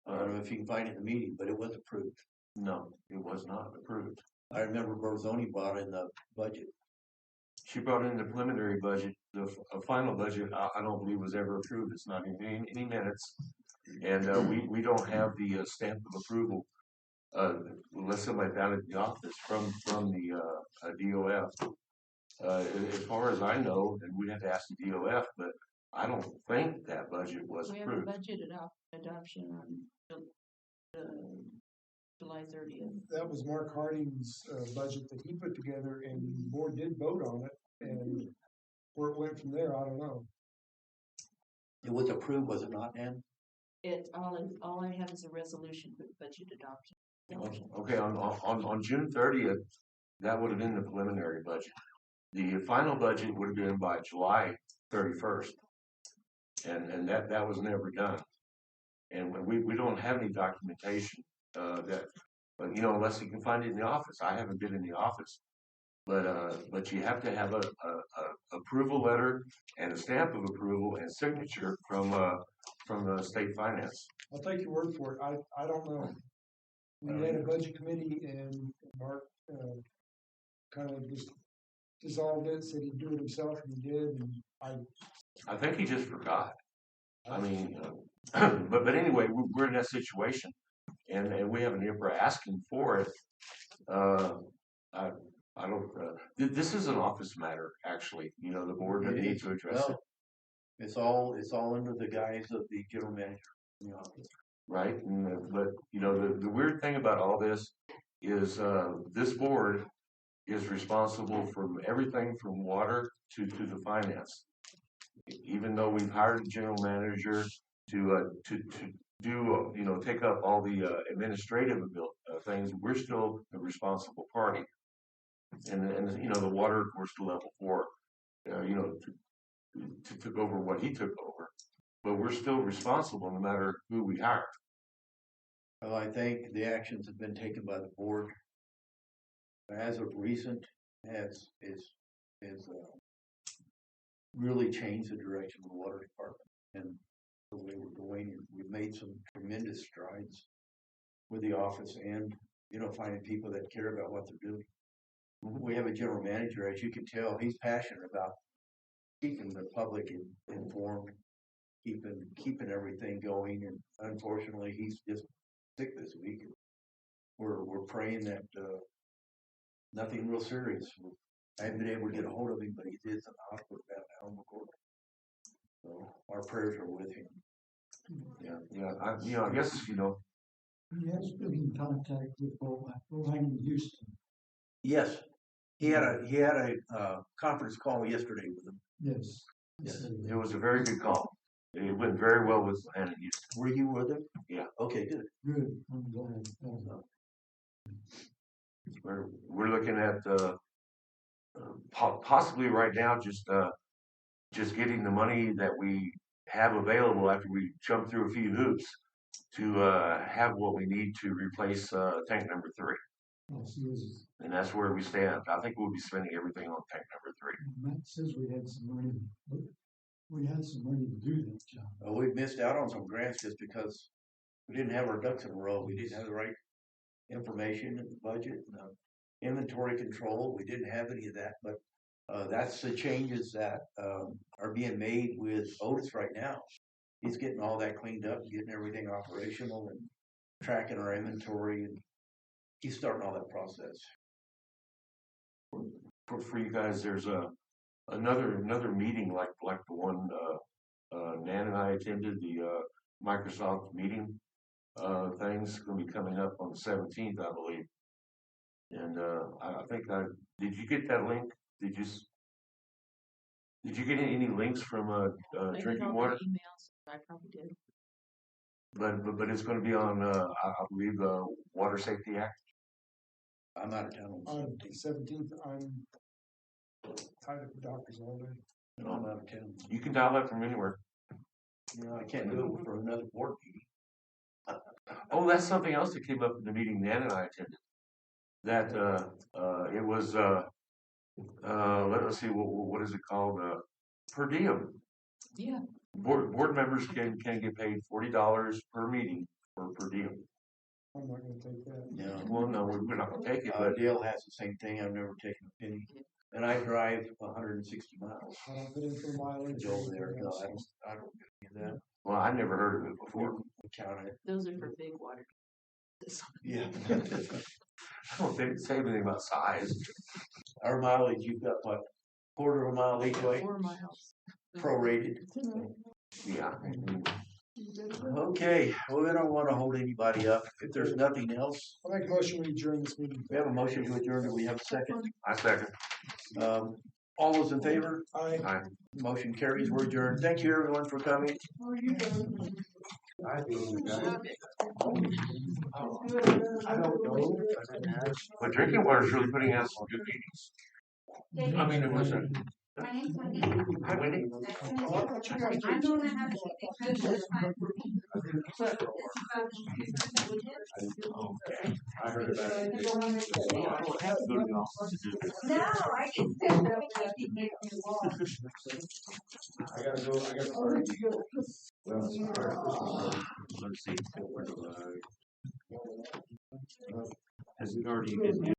I don't know if you can find it in the meeting, but it was approved. No, it was not approved. I remember Berzoni brought in the budget. She brought in the preliminary budget. The final budget, I don't believe was ever approved. It's not in any minutes. And we don't have the stamp of approval unless somebody down at the office from the DOF. As far as I know, and we'd have to ask the DOF, but I don't think that budget was approved. We have a budget adoption on July 30th. That was Mark Harding's budget that he put together, and the board did vote on it, and where it went from there, I don't know. It was approved, was it not, Ann? All I have is a resolution for the budget adoption. Okay, on June 30th, that would have been the preliminary budget. The final budget would have been by July 31st, and that was never done. And we don't have any documentation that, you know, unless you can find it in the office. I haven't been in the office, but you have to have a approval letter and a stamp of approval and signature from the state finance. I'll take your word for it. I don't know. We had a budget committee, and Mark kind of just dissolved it, said he'd do it himself, and he did. And I think he just forgot. I mean, but anyway, we're in that situation, and we have an IPRA asking for it. I don't. This is an office matter, actually. You know, the board needs to address it. It's all under the guise of the general manager in the office. Right, but you know the weird thing about all this is this board is responsible for everything from water to the finance. Even though we've hired a general manager to do take up all the administrative things, we're still the responsible party. And you know the water, of course, to level 4, took over what he took over, but we're still responsible no matter who we hire. Well, I think the actions have been taken by the board as of recent has really changed the direction of the water department and the way we're going. We've made some tremendous strides with the office and finding people that care about what they're doing. We have a general manager, as you can tell, he's passionate about keeping the public informed, keeping everything going, and unfortunately, he's just sick this week. We're praying that nothing real serious. I haven't been able to get a hold of him, but he is in the hospital down at Alma Court. So our prayers are with him. I guess He has been in contact with Bolang in Houston. Yes, he had a conference call yesterday with him. Yes. It was a very good call. It went very well with Hannah Houston. Were you with it? Yeah. Okay, good. Good, I'm glad. We're looking at possibly right now just getting the money that we have available after we jump through a few hoops to have what we need to replace tank number 3. Oh, so this- And that's where we stand. I think we'll be spending everything on tank number 3. Matt says we had some money, but we had some money to do that job. We missed out on some grants just because we didn't have our ducks in a row. We didn't have the right information in the budget, and inventory control. We didn't have any of that, but that's the changes that are being made with Otis right now. He's getting all that cleaned up, getting everything operational and tracking our inventory, and he's starting all that process. For you guys, there's another meeting like the one Nan and I attended, the Microsoft meeting things going to be coming up on the 17th, I believe. And I think did you get that link? Did you get any links from I get drinking all water? the emails, I probably did. But it's going to be on I believe the Water Safety Act. I'm out of town. On the 17th, I'm tied up with doctors all day. I'm out of town. You can dial that from anywhere. You know, I can't do it for another board meeting. Oh, that's something else that came up in the meeting Nan and I attended. That it was let's see what is it called, per diem. Yeah. Board members can get paid $40 per meeting for per diem. I'm not gonna take that. No. Well, no, we're not gonna take it, but Dale has the same thing. I've never taken a penny. And I drive 160 miles I don't fit in for mileage. to go there. No, I don't do any of that. well, I never heard of it before. We count it. Those are for big water. Yeah. I don't think it say anything about size. Our mileage, you've got what, quarter of a mile each way, 4 miles. prorated. Yeah. Okay, well, we don't want to hold anybody up. If there's nothing else, I'll make a motion to adjourn this meeting. we have a motion to adjourn. Do we have a second? I second. All those in favor? Aye. Motion carries. We're adjourned. Thank you, everyone, for coming. I don't know. But drinking water is really putting us in good meetings. I mean, it was a. My name's Wendy. Hi, Wendy. I'm gonna have to take pictures. I heard about it. I don't have to go to the office to do this. No, I can. I gotta go. Well, Let's see. Has it already been?